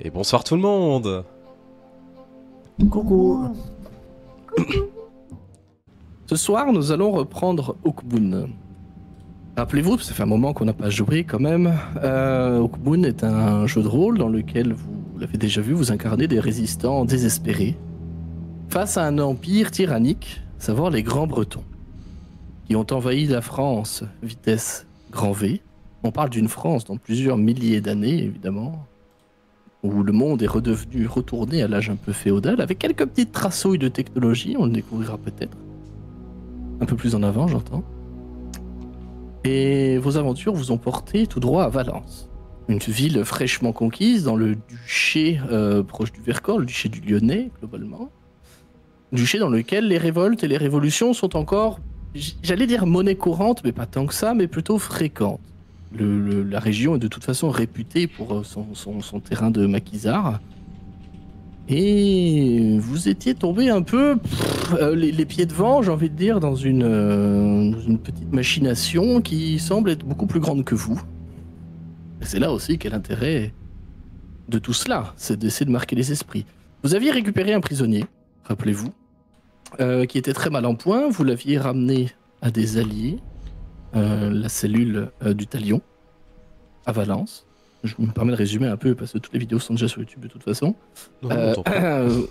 Et bonsoir tout le monde. Coucou. Ce soir, nous allons reprendre Hawkmoon. Rappelez-vous, ça fait un moment qu'on n'a pas joué quand même. Hawkmoon est un jeu de rôle dans lequel, vous l'avez déjà vu, vous incarnez des résistants désespérés face à un empire tyrannique, à savoir les Grands-Bretons, qui ont envahi la France vitesse grand V. On parle d'une France dans plusieurs milliers d'années, évidemment, où le monde est retourné à l'âge un peu féodal, avec quelques petites traçouilles de technologie, on le découvrira peut-être. Un peu plus en avant, j'entends. Et vos aventures vous ont porté tout droit à Valence, une ville fraîchement conquise dans le duché proche du Vercors, le duché du Lyonnais, globalement. Duché dans lequel les révoltes et les révolutions sont encore, j'allais dire monnaie courante, mais pas tant que ça, mais plutôt fréquentes. La région est de toute façon réputée pour son terrain de maquisard. Et vous étiez tombé un peu les pieds devant, j'ai envie de dire, dans une petite machination qui semble être beaucoup plus grande que vous. Et c'est là aussi qu'est l'intérêt de tout cela, c'est d'essayer de marquer les esprits. Vous aviez récupéré un prisonnier, rappelez-vous, qui était très mal en point. Vous l'aviez ramené à des alliés, la cellule du Talion, à Valence. Je me permets de résumer un peu parce que toutes les vidéos sont déjà sur YouTube de toute façon.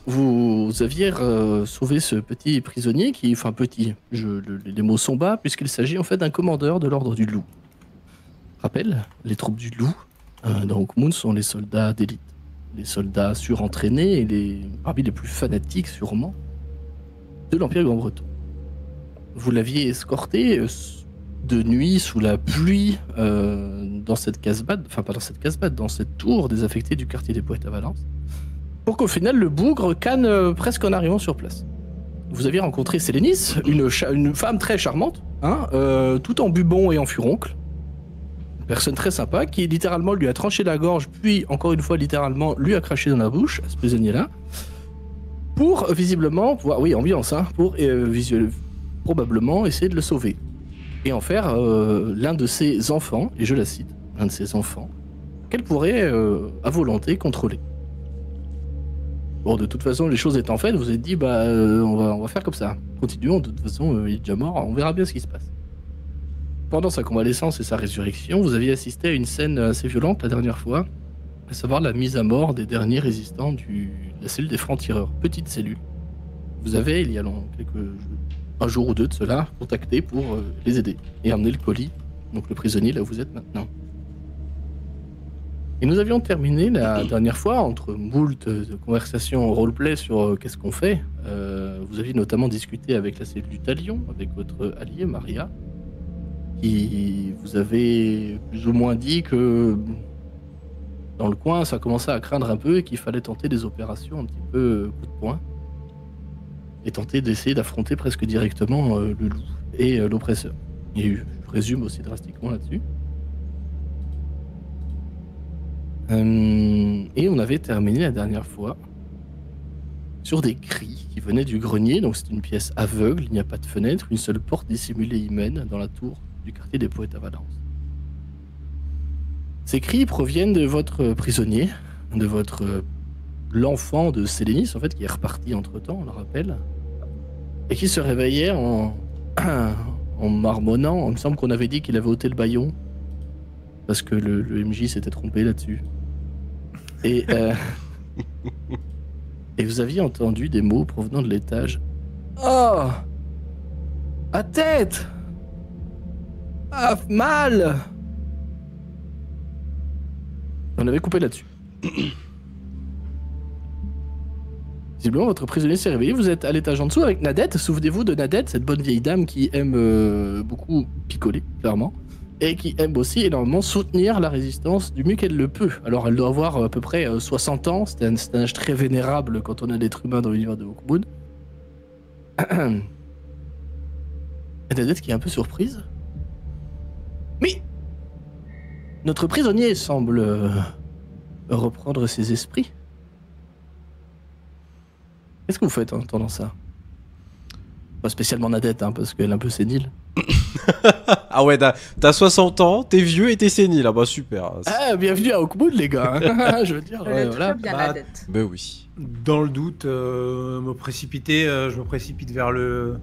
Vous aviez sauvé ce petit prisonnier qui, enfin petit, les mots sont bas puisqu'il s'agit en fait d'un commandeur de l'ordre du Loup. Rappel, les troupes du Loup dans Hawkmoon sont les soldats d'élite, les soldats surentraînés et parmi les plus fanatiques sûrement de l'Empire Grand-Breton. Vous l'aviez escorté de nuit sous la pluie dans cette casbah, enfin pas dans cette casbah, dans cette tour désaffectée du quartier des Poètes à Valence, pour qu'au final le bougre canne presque en arrivant sur place. Vous aviez rencontré Sélénis, une femme très charmante, tout en bubon et en furoncle, une personne très sympa qui littéralement lui a tranché la gorge, puis encore une fois littéralement lui a craché dans la bouche à ce prisonnier-là, pour visiblement, ambiance, pour probablement essayer de le sauver. Et en faire l'un de ses enfants, et je la cite, l'un de ses enfants, qu'elle pourrait à volonté contrôler. Bon, de toute façon, les choses étant faites, vous vous êtes dit, on va faire comme ça. Continuons, de toute façon, il est déjà mort, on verra bien ce qui se passe. Pendant sa convalescence et sa résurrection, vous aviez assisté à une scène assez violente la dernière fois, à savoir la mise à mort des derniers résistants de la cellule des francs-tireurs. Petite cellule. Vous avez, il y a un jour ou deux de cela, contacté pour les aider et amener le colis, donc le prisonnier là où vous êtes maintenant. Et nous avions terminé la dernière fois, entre moult de conversations roleplay sur qu'est-ce qu'on fait. Vous aviez notamment discuté avec la cellule du Talion, avec votre allié Maria, qui vous avait plus ou moins dit que dans le coin ça commençait à craindre un peu et qu'il fallait tenter des opérations un petit peu coup de poing. Et tenter d'essayer d'affronter presque directement le loup et l'oppresseur. Et je résume aussi drastiquement là-dessus. Et on avait terminé la dernière fois sur des cris qui venaient du grenier. Donc c'est une pièce aveugle, il n'y a pas de fenêtre, une seule porte dissimulée y mène dans la tour du quartier des Poètes à Valence. Ces cris proviennent de votre prisonnier, de l'enfant de Sélénis, en fait, qui est reparti entre-temps, on le rappelle, et qui se réveillait en marmonnant. Il me semble qu'on avait dit qu'il avait ôté le bâillon, parce que le MJ s'était trompé là-dessus. Et vous aviez entendu des mots provenant de l'étage. « Oh, à tête! Ah, mal !» On avait coupé là-dessus. Visiblement, votre prisonnier s'est réveillé. Vous êtes à l'étage en dessous avec Nadette. Souvenez-vous de Nadette, cette bonne vieille dame qui aime beaucoup picoler, clairement, et qui aime aussi énormément soutenir la résistance du mieux qu'elle le peut. Alors, elle doit avoir à peu près 60 ans. C'est un âge très vénérable quand on a l'être humain dans l'univers de Hawkmoon. Et Nadette qui est un peu surprise. Mais notre prisonnier semble reprendre ses esprits. Qu'est-ce que vous faites en entendant ça? Pas spécialement Nadette, hein, parce qu'elle est un peu sénile. Ah ouais, t'as 60 ans, t'es vieux et t'es sénile. Ah bah super. Ah, bienvenue à Hawkmoon, les gars. Hein. Je veux dire, Je le voilà. trouve bien Bah, la dette. Bah oui. Dans le doute, je me précipite vers le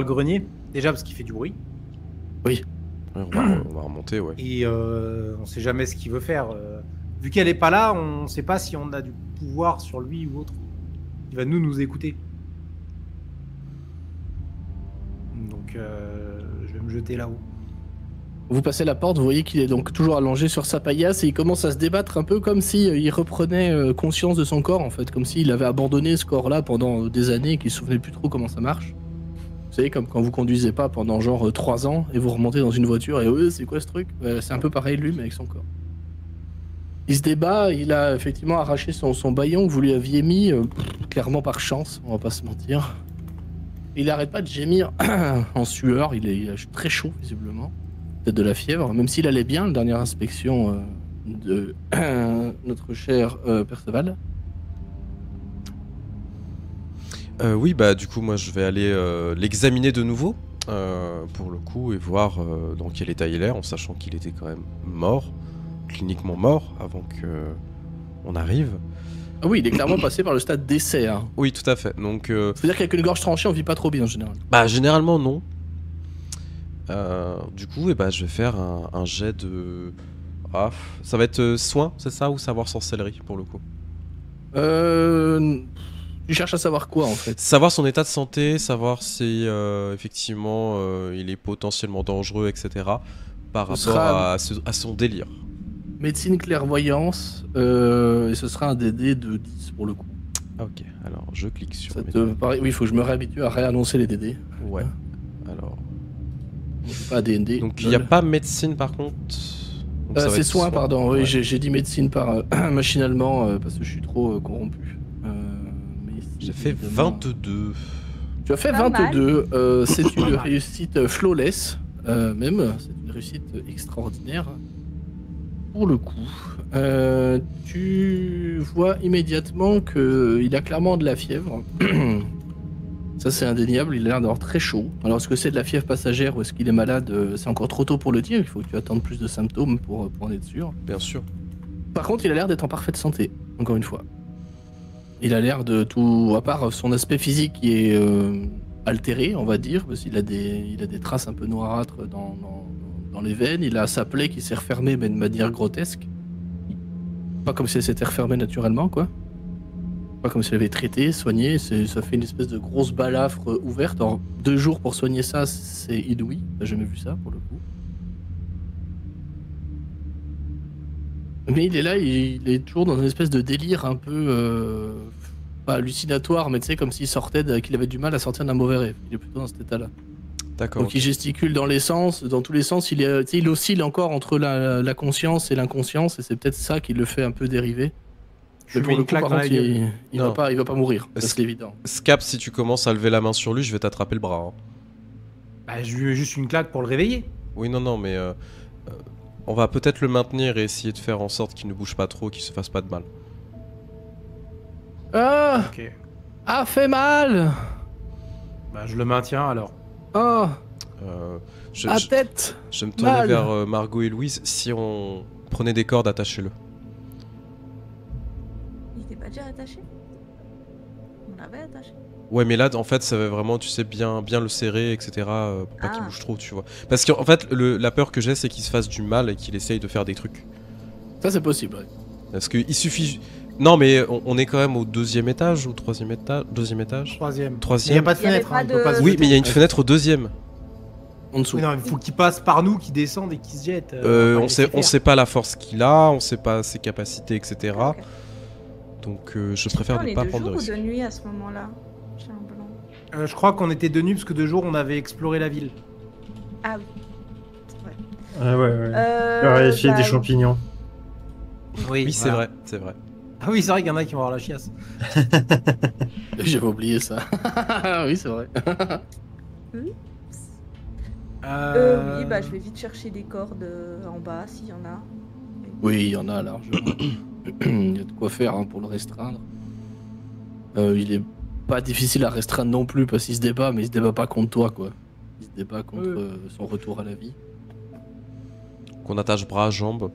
grenier. Déjà parce qu'il fait du bruit. Ouais, on va remonter, ouais. Et on sait jamais ce qu'il veut faire. Vu qu'elle est pas là, on sait pas si on a du pouvoir sur lui ou autre. Il va nous écouter. Donc je vais me jeter là-haut. Vous passez la porte, vous voyez qu'il est donc toujours allongé sur sa paillasse et il commence à se débattre un peu comme si il reprenait conscience de son corps en fait, comme s'il avait abandonné ce corps-là pendant des années et qu'il se souvenait plus trop comment ça marche. Vous savez, comme quand vous conduisez pas pendant genre 3 ans et vous remontez dans une voiture et c'est quoi ce truc? C'est un peu pareil lui mais avec son corps. Il se débat, il a effectivement arraché son bâillon que vous lui aviez mis, clairement par chance, on va pas se mentir. Il arrête pas de gémir en sueur, il est très chaud visiblement. Peut-être de la fièvre, même s'il allait bien, la dernière inspection de notre cher Perceval. Oui, bah du coup, moi je vais aller l'examiner de nouveau, pour le coup, et voir dans quel état il est, en sachant qu'il était quand même mort, cliniquement mort, avant que on arrive. Ah oui, il est clairement passé par le stade d'essai. Hein. Oui, tout à fait. Donc, C'est-à-dire qu'avec une gorge tranchée, on vit pas trop bien en général. bah généralement non. Du coup, bah, je vais faire un jet de... Ah, ça va être soin, c'est ça, ou savoir sorcellerie pour le coup? Tu cherches à savoir quoi en fait? Savoir son état de santé, savoir si effectivement il est potentiellement dangereux, etc. Par rapport sera- à son délire. Médecine clairvoyance, et ce sera un DD de 10 pour le coup. Ok, alors je clique sur... Ça mes- te paraît... Oui, il faut que je me réhabitue à réannoncer les DD. Ouais, alors... C'est pas D&D. Donc il n'y a pas médecine par contre. Donc, ça va c'est être soin, pardon. Oui, ouais. j'ai dit médecine par machinalement parce que je suis trop corrompu. Mais J'ai fait évidemment- 22. Tu as fait Pas mal. 22. C'est une réussite flawless, même. C'est une réussite extraordinaire. Pour le coup, tu vois immédiatement qu'il a clairement de la fièvre. Ça, c'est indéniable. Il a l'air d'avoir très chaud. Alors, est-ce que c'est de la fièvre passagère ou est-ce qu'il est malade? C'est encore trop tôt pour le dire. Il faut que tu attendes plus de symptômes pour en être sûr. Bien sûr. Par contre, il a l'air d'être en parfaite santé, encore une fois. Il a l'air de tout, à part son aspect physique qui est altéré, on va dire, parce qu'il a des traces un peu noirâtres dans les veines. Il a sa plaie qui s'est refermée, mais de manière grotesque. Pas comme si elle s'était refermée naturellement, quoi. Pas comme si elle avait traité, soigné. Ça fait une espèce de grosse balafre ouverte. Alors, 2 jours pour soigner ça, c'est inouï. J'ai jamais vu ça, pour le coup. Mais il est là, il est toujours dans une espèce de délire un peu pas hallucinatoire, mais tu sais, comme s'il sortait, qu'il avait du mal à sortir d'un mauvais rêve. Il est plutôt dans cet état-là. D'accord. Donc il gesticule dans tous les sens. Il oscille encore entre la conscience et l'inconscience, et c'est peut-être ça qui le fait un peu dériver. Je Mais lui mets une claque par dans la contre, gueule. il Non. va pas mourir. Ça, Est-ce- c'est évident. Scap, si tu commences à lever la main sur lui, je vais t'attraper le bras. Hein. Bah, je lui mets juste une claque pour le réveiller. Oui, non, mais on va peut-être le maintenir et essayer de faire en sorte qu'il ne bouge pas trop, qu'il se fasse pas de mal. Ah, Ok. fait mal. Bah, je le maintiens alors. Oh, Je tête. vais me tourner mal. vers Margot et Louise. Si on prenait des cordes, attachez-le. Il était pas déjà attaché? On l'avait attaché. Ouais, mais là, en fait, ça va vraiment, tu sais, bien le serrer, etc. Pour pas qu'il Ah. bouge trop, tu vois. Parce qu'en fait, la peur que j'ai, c'est qu'il se fasse du mal et qu'il essaye de faire des trucs. Ça, c'est possible. Ouais. Parce qu'il suffit... Non, mais on est quand même au 2e étage ou 3e étage? 2e étage? Troisième. Il n'y a Troisième. pas de Il y avait fenêtre, pas il peut pas de- se Oui, jeter. mais il y a une fenêtre au 2e. En dessous. Oui, non, il faut qu'il passe par nous, qu'il descende et qu'il se jette. On sait pas la force qu'il a, on sait pas ses capacités, etc. Ok. Donc je préfère On ne est pas de prendre de jour ou risques. de nuit à ce moment-là? J'ai un blanc. Je crois qu'on était de nuit parce que de jour on avait exploré la ville. Ah oui. C'est vrai. Ah ouais, ouais. Vérifier Bah, des champignons. Oui, c'est voilà. vrai, c'est vrai. Ah oui, c'est vrai qu'il y en a qui vont avoir la chiasse. J'avais oublié ça. Oui, c'est vrai. Oui, bah je vais vite chercher des cordes en bas s'il y en a. Oui, il y en a largement. Il y a de quoi faire hein, pour le restreindre. Il est pas difficile à restreindre non plus parce qu'il se débat, mais il se débat pas contre toi, quoi. Il se débat contre son retour à la vie. Qu'on attache bras, jambes.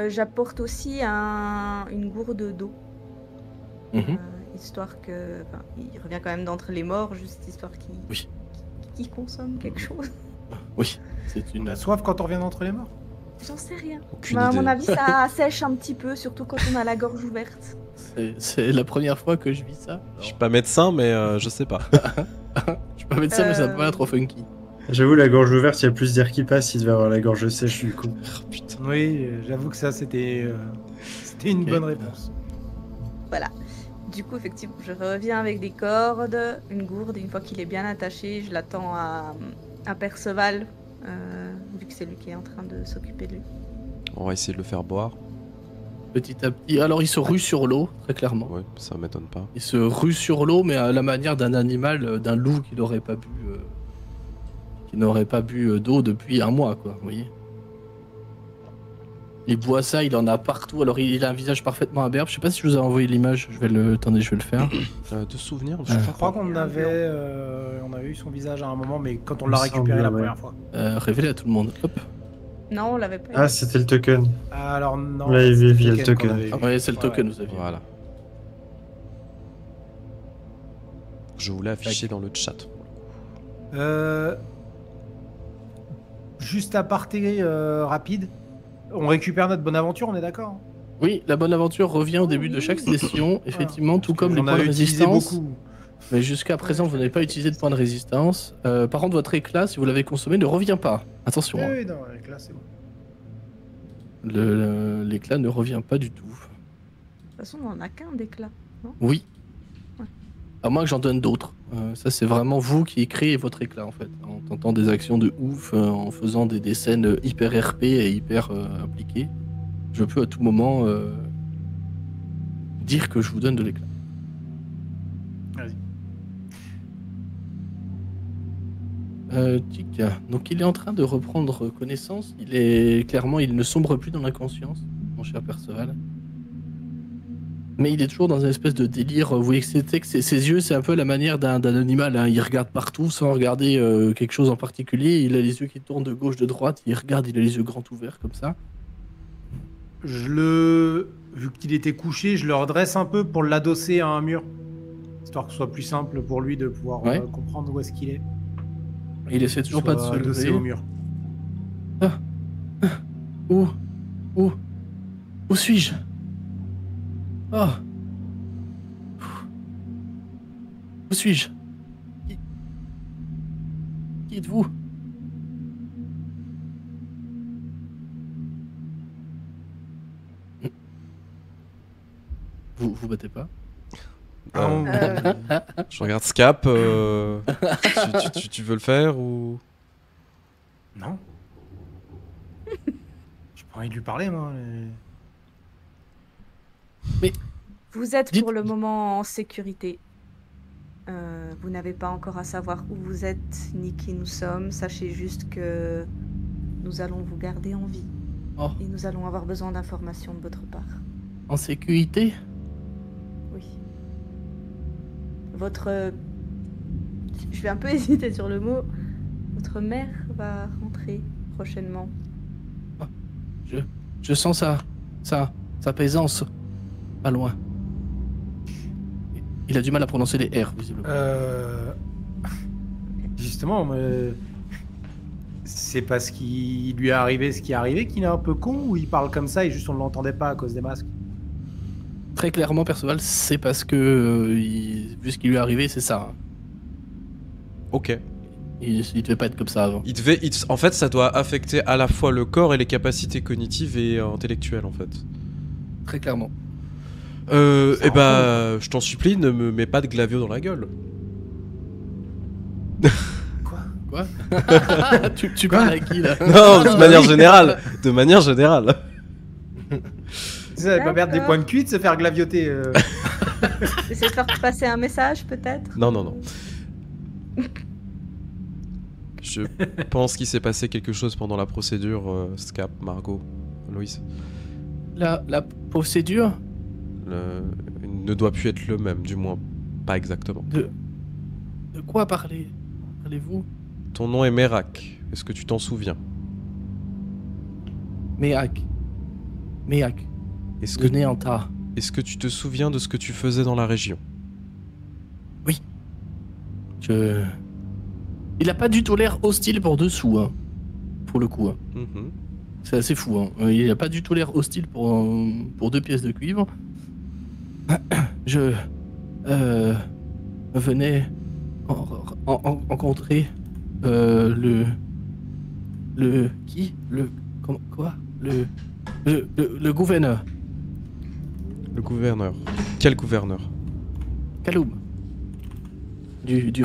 J'apporte aussi une gourde d'eau. Histoire que... Enfin, il revient quand même d'entre les morts, juste histoire qu'il consomme quelque chose. Oui, c'est une... On a soif quand on revient d'entre les morts. J'en sais rien. Aucune À idée. mon avis, ça sèche un petit peu, surtout quand on a la gorge ouverte. C'est la première fois que je vis ça. Je suis pas médecin, mais je sais pas. Je suis pas médecin, mais ça me paraît trop funky. J'avoue, la gorge ouverte, il y a plus d'air qui passe, il devait avoir la gorge sèche du coup. Oh, putain. Oui, j'avoue que ça, c'était une bonne réponse. Voilà. Du coup, effectivement, je reviens avec des cordes, une gourde, et une fois qu'il est bien attaché, je l'attends à Perceval, vu que c'est lui qui est en train de s'occuper de lui. On va essayer de le faire boire. Petit à petit. Alors il se rue sur l'eau, très clairement. Ouais, ça m'étonne pas. Il se rue sur l'eau, mais à la manière d'un animal, d'un loup qui n'aurait pas bu d'eau depuis un mois, quoi, vous voyez. Il boit ça, il en a partout. Alors il a un visage parfaitement imberbe. Je sais pas si je vous ai envoyé l'image. Attendez, je vais le faire. De souvenirs, Je crois qu'on avait eu son visage à un moment, mais quand on l'a récupéré la première fois. Révélé à tout le monde. Hop. Non, on l'avait pas. Ah, c'était le token. Alors non. On l'avait vu via le qu'on token. avait vu. Ouais, c'est le token, vous aviez. Voilà. Je voulais afficher dans le chat. Juste aparté rapide. On récupère notre bonne aventure, on est d'accord? Oui, la bonne aventure revient au début de chaque session, effectivement, tout comme les points de résistance. Beaucoup. Mais jusqu'à présent, vous n'avez pas utilisé de points de résistance. Par contre, votre éclat, si vous l'avez consommé, ne revient pas. Attention. Oui, non, avec là, c'est bon. L'éclat ne revient pas du tout. De toute façon, on en a qu'un d'éclat. Oui. Ouais. À moins que j'en donne d'autres. Ça, c'est vraiment vous qui créez votre éclat, en fait. En tentant des actions de ouf, en faisant des scènes hyper RP et hyper impliquées. Je peux à tout moment dire que je vous donne de l'éclat. Tic. Donc il est en train de reprendre connaissance. Il ne sombre plus dans l'inconscience, mon cher Perceval. Mais il est toujours dans une espèce de délire. Vous voyez que ses yeux, c'est un peu la manière d'un animal. Hein. Il regarde partout sans regarder quelque chose en particulier. Il a les yeux qui tournent de gauche, de droite. Il regarde, il a les yeux grands ouverts comme ça. Vu qu'il était couché, je le redresse un peu pour l'adosser à un mur. Histoire que ce soit plus simple pour lui de pouvoir comprendre où est-ce qu'il est. Et il essaie toujours pas de se adosser lever. au mur. Où suis-je? Oh. Où suis-je? Qui êtes-vous? Vous battez pas? Je regarde Scap. Tu veux le faire ou... Non. J'ai pas envie de lui parler, moi. Mais... Vous êtes pour le moment en sécurité. Vous n'avez pas encore à savoir où vous êtes ni qui nous sommes. Sachez juste que nous allons vous garder en vie. Oh. Et nous allons avoir besoin d'informations de votre part. En sécurité? Oui. Votre... Je vais un peu hésiter sur le mot. Votre mère va rentrer prochainement. Je sens sa présence pas loin. Il a du mal à prononcer les R, visiblement. Justement, c'est parce qu'il lui est arrivé ce qui est arrivé qu'il est un peu con, ou il parle comme ça et juste on ne l'entendait pas à cause des masques? Très clairement, Perceval, c'est parce que, vu ce qui lui est arrivé, c'est ça. Hein. Ok. Il devait pas être comme ça avant. En fait, ça doit affecter à la fois le corps et les capacités cognitives et intellectuelles, en fait. Très clairement. Eh bah, je t'en supplie, ne me mets pas de glavio dans la gueule. Quoi? Tu parles à qui, là? Non, de manière générale. De manière générale. Ça va pas perdre des points de cuite, se faire glavioter. Essayez de faire passer un message, peut-être? Non. Je pense qu'il s'est passé quelque chose pendant la procédure, Scap, Margot, Loïs. La procédure? Ne doit plus être le même, du moins. Pas exactement. De quoi parlez-vous? Ton nom est Merak. Est-ce que tu t'en souviens? Méac. Est-ce De que, Néanta. est-ce que tu te souviens de ce que tu faisais dans la région? Il a pas du tout l'air hostile pour dessous, hein. Pour le coup, hein. Mhm. C'est assez fou, hein. Il a pas du tout l'air hostile pour 2 pièces de cuivre. Je venais rencontrer le gouverneur. Le gouverneur. Quel gouverneur? Kaloum. Du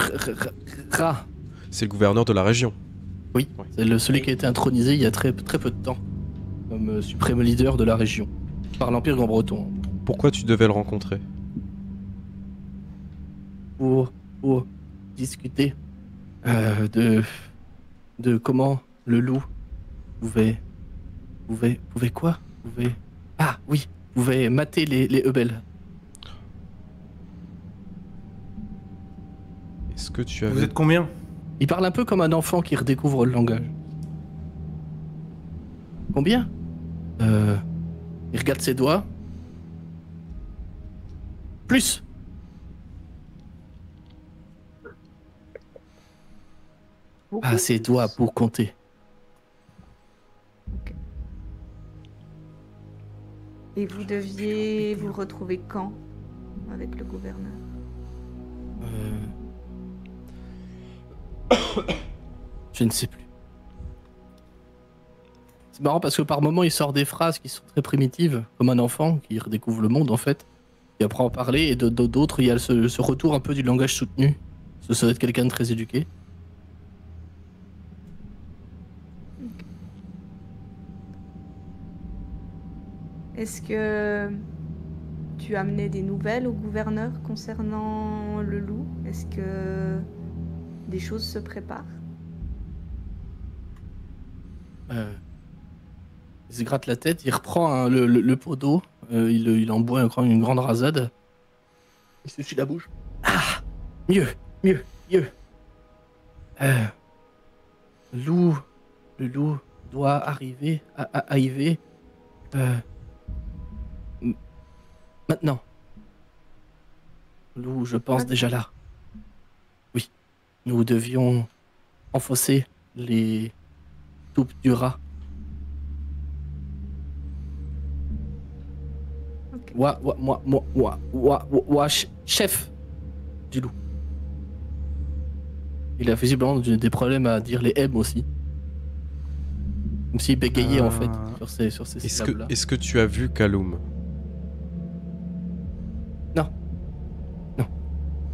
Ra. C'est le gouverneur de la région. Oui, Ouais. c'est celui qui a été intronisé il y a très peu de temps comme suprême leader de la région par l'Empire Grand-Breton. Pourquoi tu devais le rencontrer? Pour discuter de comment le loup pouvait quoi? Pouvait mater les Hubel. Est-ce que tu Vous avais... êtes combien? Il parle un peu comme un enfant qui redécouvre le langage. Combien? Il regarde ses doigts. Plus. Beaucoup. Ah, ses doigts pour compter. Et vous deviez vous retrouver quand avec le gouverneur? Je ne sais plus. C'est marrant parce que par moments il sort des phrases qui sont très primitives, comme un enfant qui redécouvre le monde en fait, qui apprend à parler, et d'autres il y a ce retour un peu du langage soutenu. Ce serait être quelqu'un de très éduqué. Est-ce que tu as amené des nouvelles au gouverneur concernant le loup? Est-ce que des choses se préparent? Il se gratte la tête, il reprend le pot d'eau, il en boit encore une grande rasade. Il s'essuie la bouche. Ah, mieux. Le loup doit arriver, arriver. Maintenant. Le loup, je pense, déjà là. Oui, nous devions enfoncer les toupes du rat. Ok. Chef du loup. Il a visiblement des problèmes à dire les M aussi. Comme s'il bégayait en fait sur ces syllabes-là. Est-ce que tu as vu Kaloum? Non.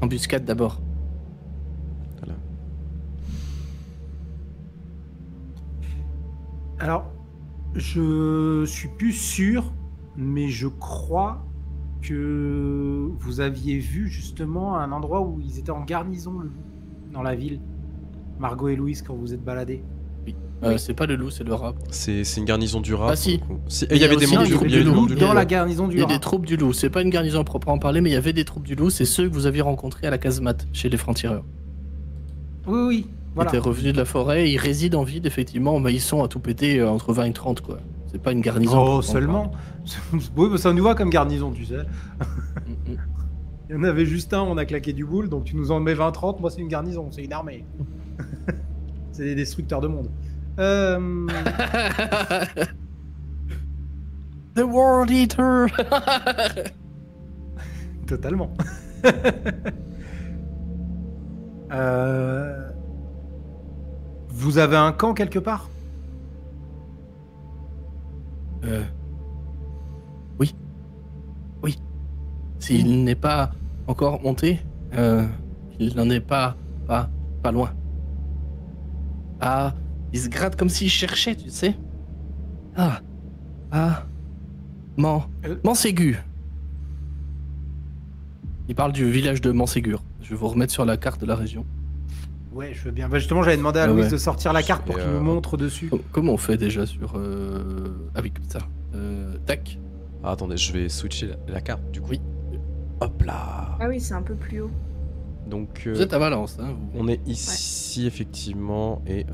Embuscade d'abord. Voilà. Alors, je suis plus sûr, mais je crois que vous aviez vu justement un endroit où ils étaient en garnison dans la ville. Margot et Louise, quand vous êtes baladés. C'est pas le loup, c'est le rat. C'est une garnison du rat. Ah, si. pour le coup. Si, Il il y avait des aussi membres des du troupes il y avait du des loup. membres du Il y a Dans des- la garnison Il du y a rat. des troupes du loup. C'est pas une garnison à proprement parler, mais il y avait des troupes du loup. C'est ceux que vous aviez rencontrés à la casemate, chez les francs-tireurs. Oui, Ils voilà. étaient revenus de la forêt, ils résident en ville, effectivement, mais ils sont à tout péter entre 20 et 30, quoi. C'est pas une garnison. à Oh, proprement seulement. Oui, mais ça nous va comme garnison, tu sais. parler. Il y en avait juste un, on a claqué du boule, donc tu nous en mets 20-30, moi c'est une garnison, c'est une armée. C'est des destructeurs de monde. The World Eater. Totalement. Vous avez un camp quelque part? Oui. S'il n'est pas encore monté, il n'en est pas loin. Ah, il se gratte comme s'il cherchait, tu sais. Montségur. Il parle du village de Montségur. Je vais vous remettre sur la carte de la région. Ouais, je veux bien. Bah, justement, j'avais demandé à Ouais, Louise ouais. de sortir la carte pour Et, qu'il nous montre dessus. Comment on fait déjà sur... Ah oui, comme ça. Tac. Ah, attendez, je vais switcher la carte du coup. Oui. Hop là. Ah oui, c'est un peu plus haut. Donc, Vous êtes à Valence, hein, vous. on est ici, effectivement, et...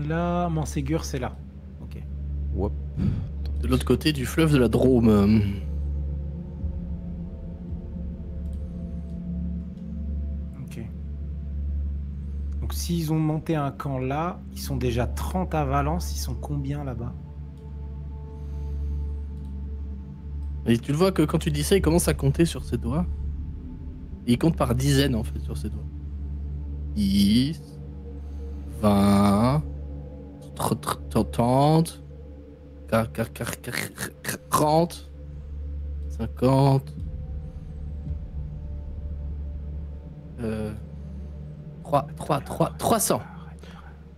Là, Montségur, c'est là. Ok. Hop. De l'autre côté du fleuve de la Drôme. Ok. Donc s'ils ont monté un camp là, ils sont déjà 30 à Valence, ils sont combien là-bas? Et tu le vois que quand tu dis ça, il commence à compter sur ses doigts. Et il compte par dizaines en fait sur ses doigts. 10, 20, 30, 40, 50, 300.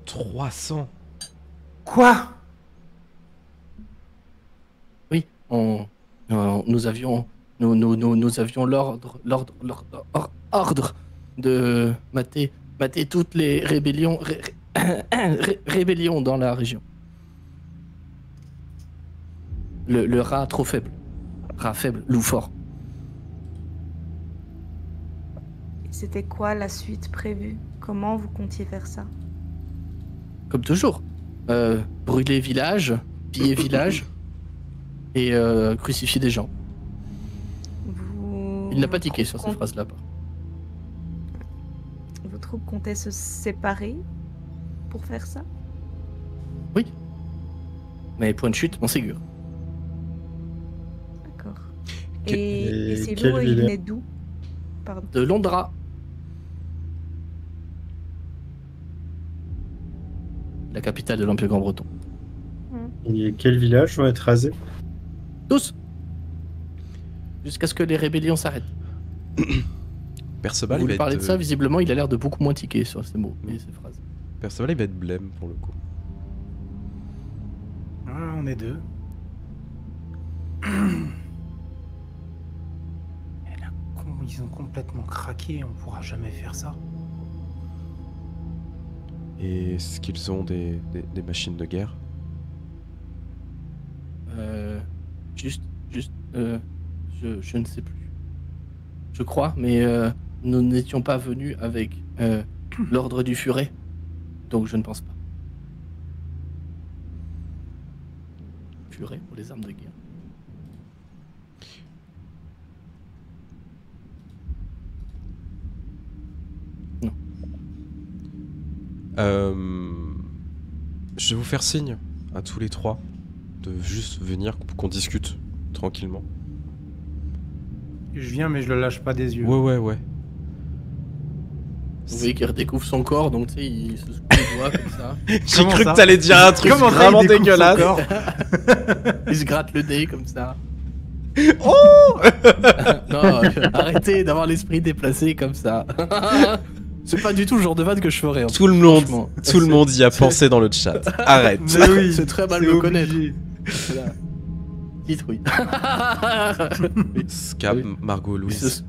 300. Quoi? Oui, nous avions l'ordre de mater toutes les rébellions dans la région. Le rat trop faible. Rat faible, loup fort. C'était quoi la suite prévue? Comment vous comptiez faire ça? Comme toujours. Brûler village, piller village et crucifier des gens. Il n'a pas tiqué sur ces phrases-là. Vos troupes comptaient se séparer pour faire ça? Oui. Mais point de chute, Montségur. D'accord. Et Et ces quelle loups, ils ville? venaient d'où? Pardon. De Londra. La capitale de l'Empire Grand-Breton. Et quels villages vont être rasés? Tous. Jusqu'à ce que les rébellions s'arrêtent. Perceval, Vous il lui va parlez être... de ça, visiblement, il a l'air de beaucoup moins tiquer sur ces mots et ces phrases. Perceval, il va être blême, pour le coup. Ah, on est deux. Et là, ils ont complètement craqué, on pourra jamais faire ça. Et est-ce qu'ils ont des machines de guerre? Je ne sais plus. Je crois, mais nous n'étions pas venus avec l'ordre du furet, donc je ne pense pas. Furet pour les armes de guerre. Je vais vous faire signe à tous les trois de juste venir pour qu'on discute tranquillement. Je viens, mais je le lâche pas des yeux. Ouais. Vous voyez qu'il redécouvre son corps, donc tu sais, il se secoue les doigts comme ça. J'ai Comment cru ça? que t'allais dire un truc Comment ça, vraiment il découpe son dégueulasse. corps Il se gratte le nez comme ça. Oh Non, arrêtez d'avoir l'esprit déplacé comme ça. C'est pas du tout le genre de vanne que je ferais. Tout le monde y a pensé dans le chat. Arrête. Mais oui, C'est très mal c'est me connaître. obligé. Voilà. Citrouille. Scab, Oui. Margot, Il Louise.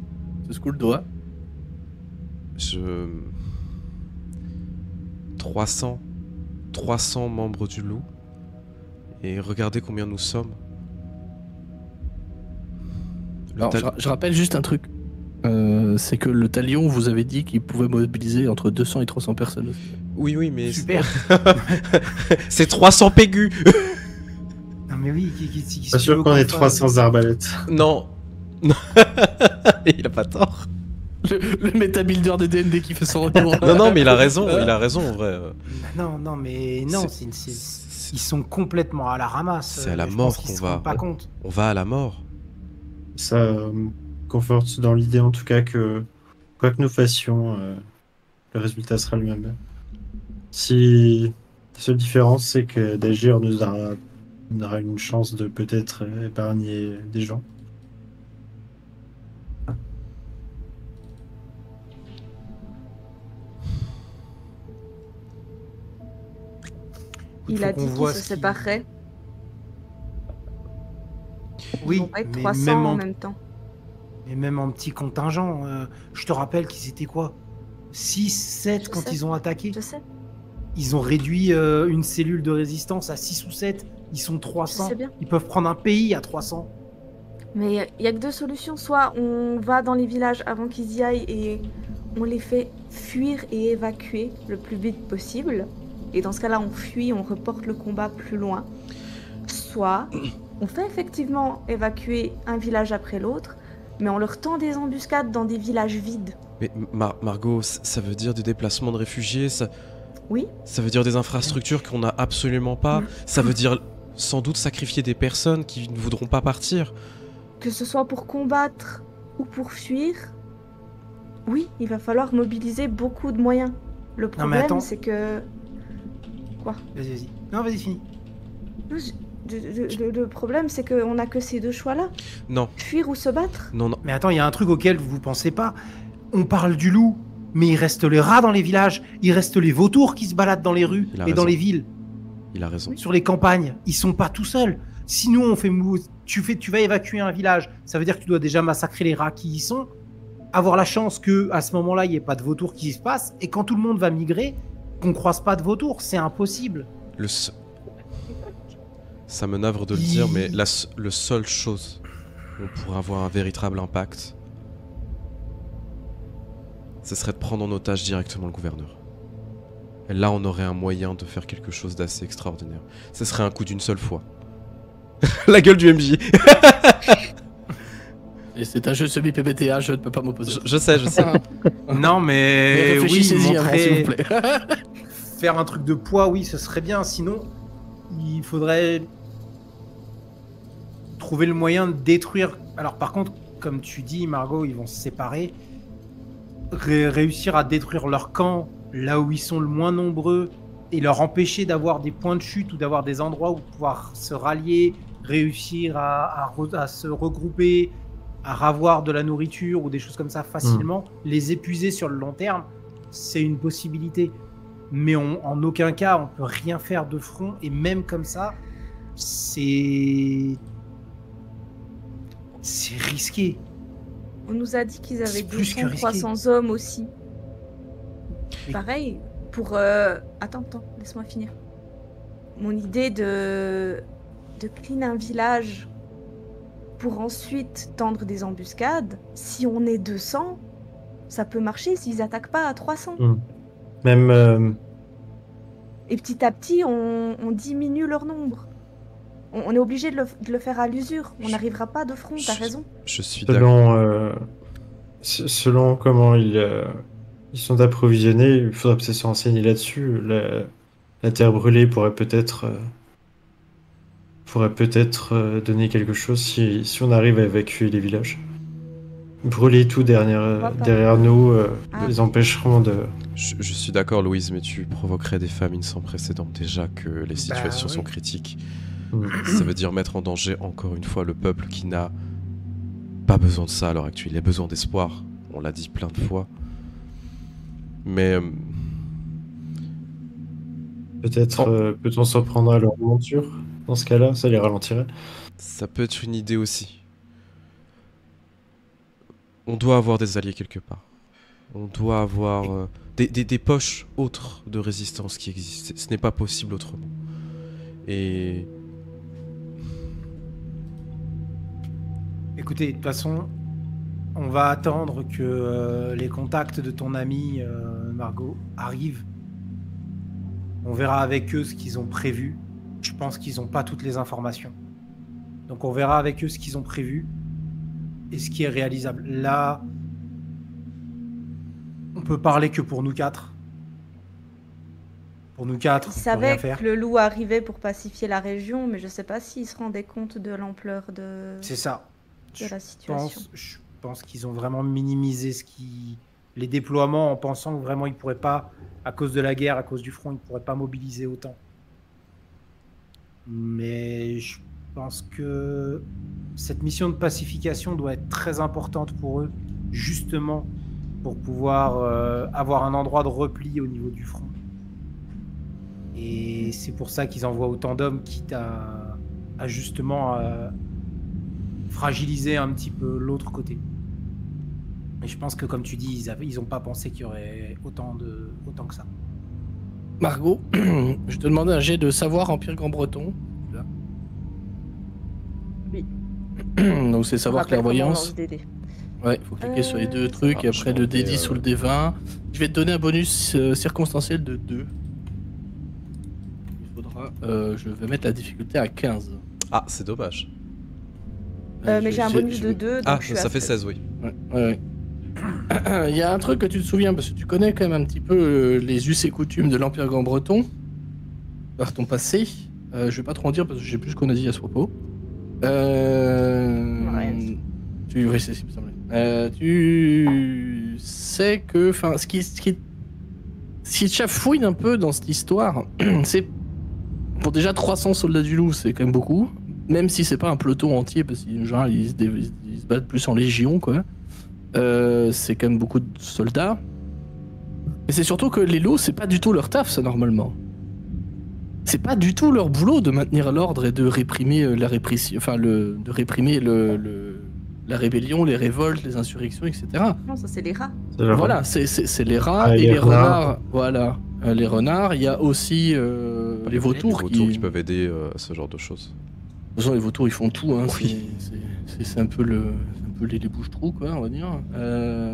se secoue le doigt. 300 membres du loup. Et regardez combien nous sommes. Le Alors, tal- je rappelle juste un truc. C'est que le talion, vous avez dit qu'il pouvait mobiliser entre 200 et 300 personnes aussi. Oui, mais... Super. C'est 300 pégus. Non mais oui, Pas sûr qu'on ait 300 arbalètes. Non. Il a pas tort. Le méta-builder de D&D qui fait son retour. Non, mais il a raison en vrai. Non, mais non, ils sont complètement à la ramasse. C'est à la Je mort pense qu'ils qu'on se va. rendent pas compte. On va à la mort. Ça me conforte dans l'idée en tout cas que quoi que nous fassions, le résultat sera le même. Si la seule différence c'est que d'agir nous aura une chance de peut-être épargner des gens. Il faut a qu'on dit qu'il voit se ce qui- séparerait. Ils Oui, vont pas être mais 300 même en en, même temps. mais même en petit contingent, je te rappelle qu'ils étaient quoi? 6, 7 Je quand sais. ils ont attaqué. Je sais, Ils ont réduit une cellule de résistance à 6 ou 7. Ils sont je 300. sais bien. Ils peuvent prendre un pays à 300. Mais il y a que deux solutions. Soit on va dans les villages avant qu'ils y aillent et on les fait fuir et évacuer le plus vite possible. Et dans ce cas-là, on fuit, on reporte le combat plus loin. Soit on fait effectivement évacuer un village après l'autre, mais on leur tend des embuscades dans des villages vides. Mais Margot, ça veut dire des déplacements de réfugiés, ça Oui, veut dire des infrastructures qu'on n'a absolument pas, ça veut dire sans doute sacrifier des personnes qui ne voudront pas partir. que ce soit pour combattre ou pour fuir, oui, il va falloir mobiliser beaucoup de moyens. Le mais problème, attends. c'est que... Vas-y. Non, vas-y, finis. Le problème, c'est qu'on n'a que ces deux choix-là. Non, Fuir ou se battre. non. Mais attends, il y a un truc auquel vous pensez pas. On parle du loup, mais il reste les rats dans les villages, il reste les vautours qui se baladent dans les rues Il a et dans raison. les villes, Il a raison. sur les campagnes. Ils sont pas tout seuls. Si nous on fait tu vas évacuer un village, ça veut dire que tu dois déjà massacrer les rats qui y sont, avoir la chance que à ce moment-là il n'y ait pas de vautours qui se passent, et quand tout le monde va migrer, qu'on croise pas de vautours, c'est impossible. Ça me navre de le dire, mais le seule chose où on pourrait avoir un véritable impact, ce serait de prendre en otage directement le gouverneur. Et là, on aurait un moyen de faire quelque chose d'assez extraordinaire. Ce serait un coup d'une seule fois. La gueule du MJ. Et c'est un jeu semi-PBTA, je ne peux pas m'opposer. Je sais. Non mais, Mais réfléchissez-y avant, s'il vous plaît. faire un truc de poids, oui, ce serait bien. Sinon, il faudrait trouver le moyen de détruire. Alors, par contre, comme tu dis, Margot, ils vont se séparer. Réussir à détruire leur camp là où ils sont le moins nombreux et leur empêcher d'avoir des points de chute ou d'avoir des endroits où pouvoir se rallier, réussir à se regrouper, à ravoir de la nourriture ou des choses comme ça facilement, les épuiser sur le long terme, c'est une possibilité. Mais en aucun cas, on peut rien faire de front, et même comme ça, c'est risqué. On nous a dit qu'ils avaient C'est plus que 200-300 hommes aussi. Mais- Pareil, pour... Attends, laisse-moi finir. Mon idée de clean un village pour ensuite tendre des embuscades, si on est 200, ça peut marcher s'ils attaquent pas à 300. Même Et petit à petit, on diminue leur nombre. On est obligé de le faire à l'usure. On n'arrivera pas de front, t'as raison. Je suis d'accord. selon comment ils sont approvisionnés, il faudra peut-être se renseigner là-dessus. La terre brûlée pourrait peut-être donner quelque chose si on arrive à évacuer les villages. Brûler tout derrière nous les empêcheront de... Je suis d'accord, Louise, mais tu provoquerais des famines sans précédent. Déjà que les situations oui. sont critiques. Ça veut dire mettre en danger encore une fois le peuple qui n'a pas besoin de ça à l'heure actuelle. Il a besoin d'espoir. On l'a dit plein de fois. Mais Peut-être peut-on s'en prendre à leur monture. Dans ce cas-là, ça les ralentirait. ça peut être une idée aussi. On doit avoir des alliés quelque part. On doit avoir des poches autres de résistance qui existent. Ce n'est pas possible autrement. Et Écoutez, de toute façon, on va attendre que les contacts de ton amie Margot arrivent. On verra avec eux ce qu'ils ont prévu. Je pense qu'ils n'ont pas toutes les informations. Donc on verra avec eux ce qu'ils ont prévu et ce qui est réalisable. Là, on peut parler que pour nous quatre. Pour nous quatre, Ils on peut rien savaient faire. que le loup arrivait pour pacifier la région, mais je sais pas s'ils se rendaient compte de l'ampleur de C'est ça. la situation. Je pense qu'ils ont vraiment minimisé les déploiements en pensant que vraiment ils pourraient pas, à cause de la guerre, à cause du front, ils pourraient pas mobiliser autant. Mais je pense que cette mission de pacification doit être très importante pour eux, justement pour pouvoir avoir un endroit de repli au niveau du front. Et c'est pour ça qu'ils envoient autant d'hommes, quitte à justement fragiliser un petit peu l'autre côté. Et je pense que, comme tu dis, ils n'ont pas pensé qu'il y aurait autant que ça. Margot, je te demandais un jet de savoir Empire Grand Breton. Là. Oui. Donc c'est savoir Rappelle comment on clairvoyance. lance des dés. Ouais, il faut cliquer sur les deux trucs et va, après je le vais D10 ou le D20. Je vais te donner un bonus circonstanciel de 2. Il faudra. Je vais mettre la difficulté à 15. Ah, c'est dommage. Mais j'ai un bonus de 2, donc Ah, je suis ça à fait 16. 16, oui. Ouais. Il y a un truc que tu te souviens, parce que tu connais quand même un petit peu les us et coutumes de l'Empire Grand-Breton, par ton passé. Je vais pas trop en dire parce que je sais plus ce qu'on a dit à ce propos. Ouais. Oui, c'est ce qui me semblait. Tu sais que, enfin, ce qui te chafouine un peu dans cette histoire, c'est pour déjà 300 soldats du loup, c'est quand même beaucoup. Même si c'est pas un peloton entier, parce qu'ils genre, ils se battent plus en légion, quoi. C'est quand même beaucoup de soldats. Mais c'est surtout que les loups, c'est pas du tout leur taf, ça, normalement. C'est pas du tout leur boulot de maintenir l'ordre et de réprimer la répression, enfin, de réprimer la rébellion, les révoltes, les insurrections, etc. Non, ça c'est les rats. C'est le Voilà, c'est les rats Ah, et les les renards. renards. Voilà, les renards. Il y a aussi les vautours, Les vautours qui peuvent aider à ce genre de choses. De toute façon, les vautours, ils font tout. Hein. Oui. C'est un peu les bouches-trous, quoi, on va dire.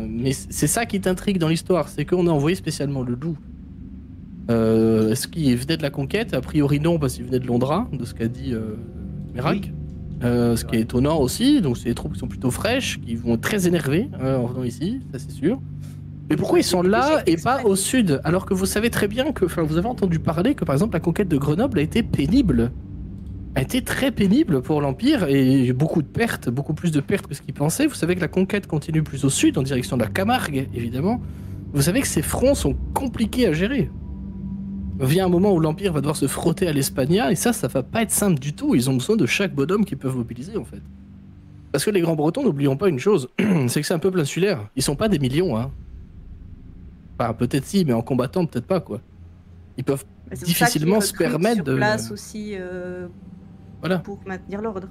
Mais c'est ça qui t'intrigue dans l'histoire, c'est qu'on a envoyé spécialement le loup. Est-ce qu'il venait de la conquête? A priori non, parce qu'il venait de Londra, de ce qu'a dit Merak. Ce qui est étonnant aussi, donc c'est des troupes qui sont plutôt fraîches, qui vont être très énervées en venant ici, ça c'est sûr. Mais pourquoi ils sont là et pas au sud? Alors que vous savez très bien que, enfin, vous avez entendu parler que par exemple la conquête de Grenoble a été pénible. A été très pénible pour l'Empire et beaucoup de pertes, beaucoup plus de pertes que ce qu'ils pensaient. Vous savez que la conquête continue plus au sud, en direction de la Camargue, évidemment. Vous savez que ces fronts sont compliqués à gérer. Vient un moment où l'Empire va devoir se frotter à l'Espagna, et ça va pas être simple du tout. Ils ont besoin de chaque bonhomme qu'ils peuvent mobiliser, en fait. Parce que les Grands-Bretons, n'oublions pas une chose, c'est que c'est un peuple insulaire. Ils sont pas des millions, hein. Enfin, peut-être si, mais en combattant, peut-être pas, quoi. Ils peuvent Mais c'est pour difficilement ça se qu'ils recrutent permettre sur de... place aussi Voilà. pour maintenir l'ordre.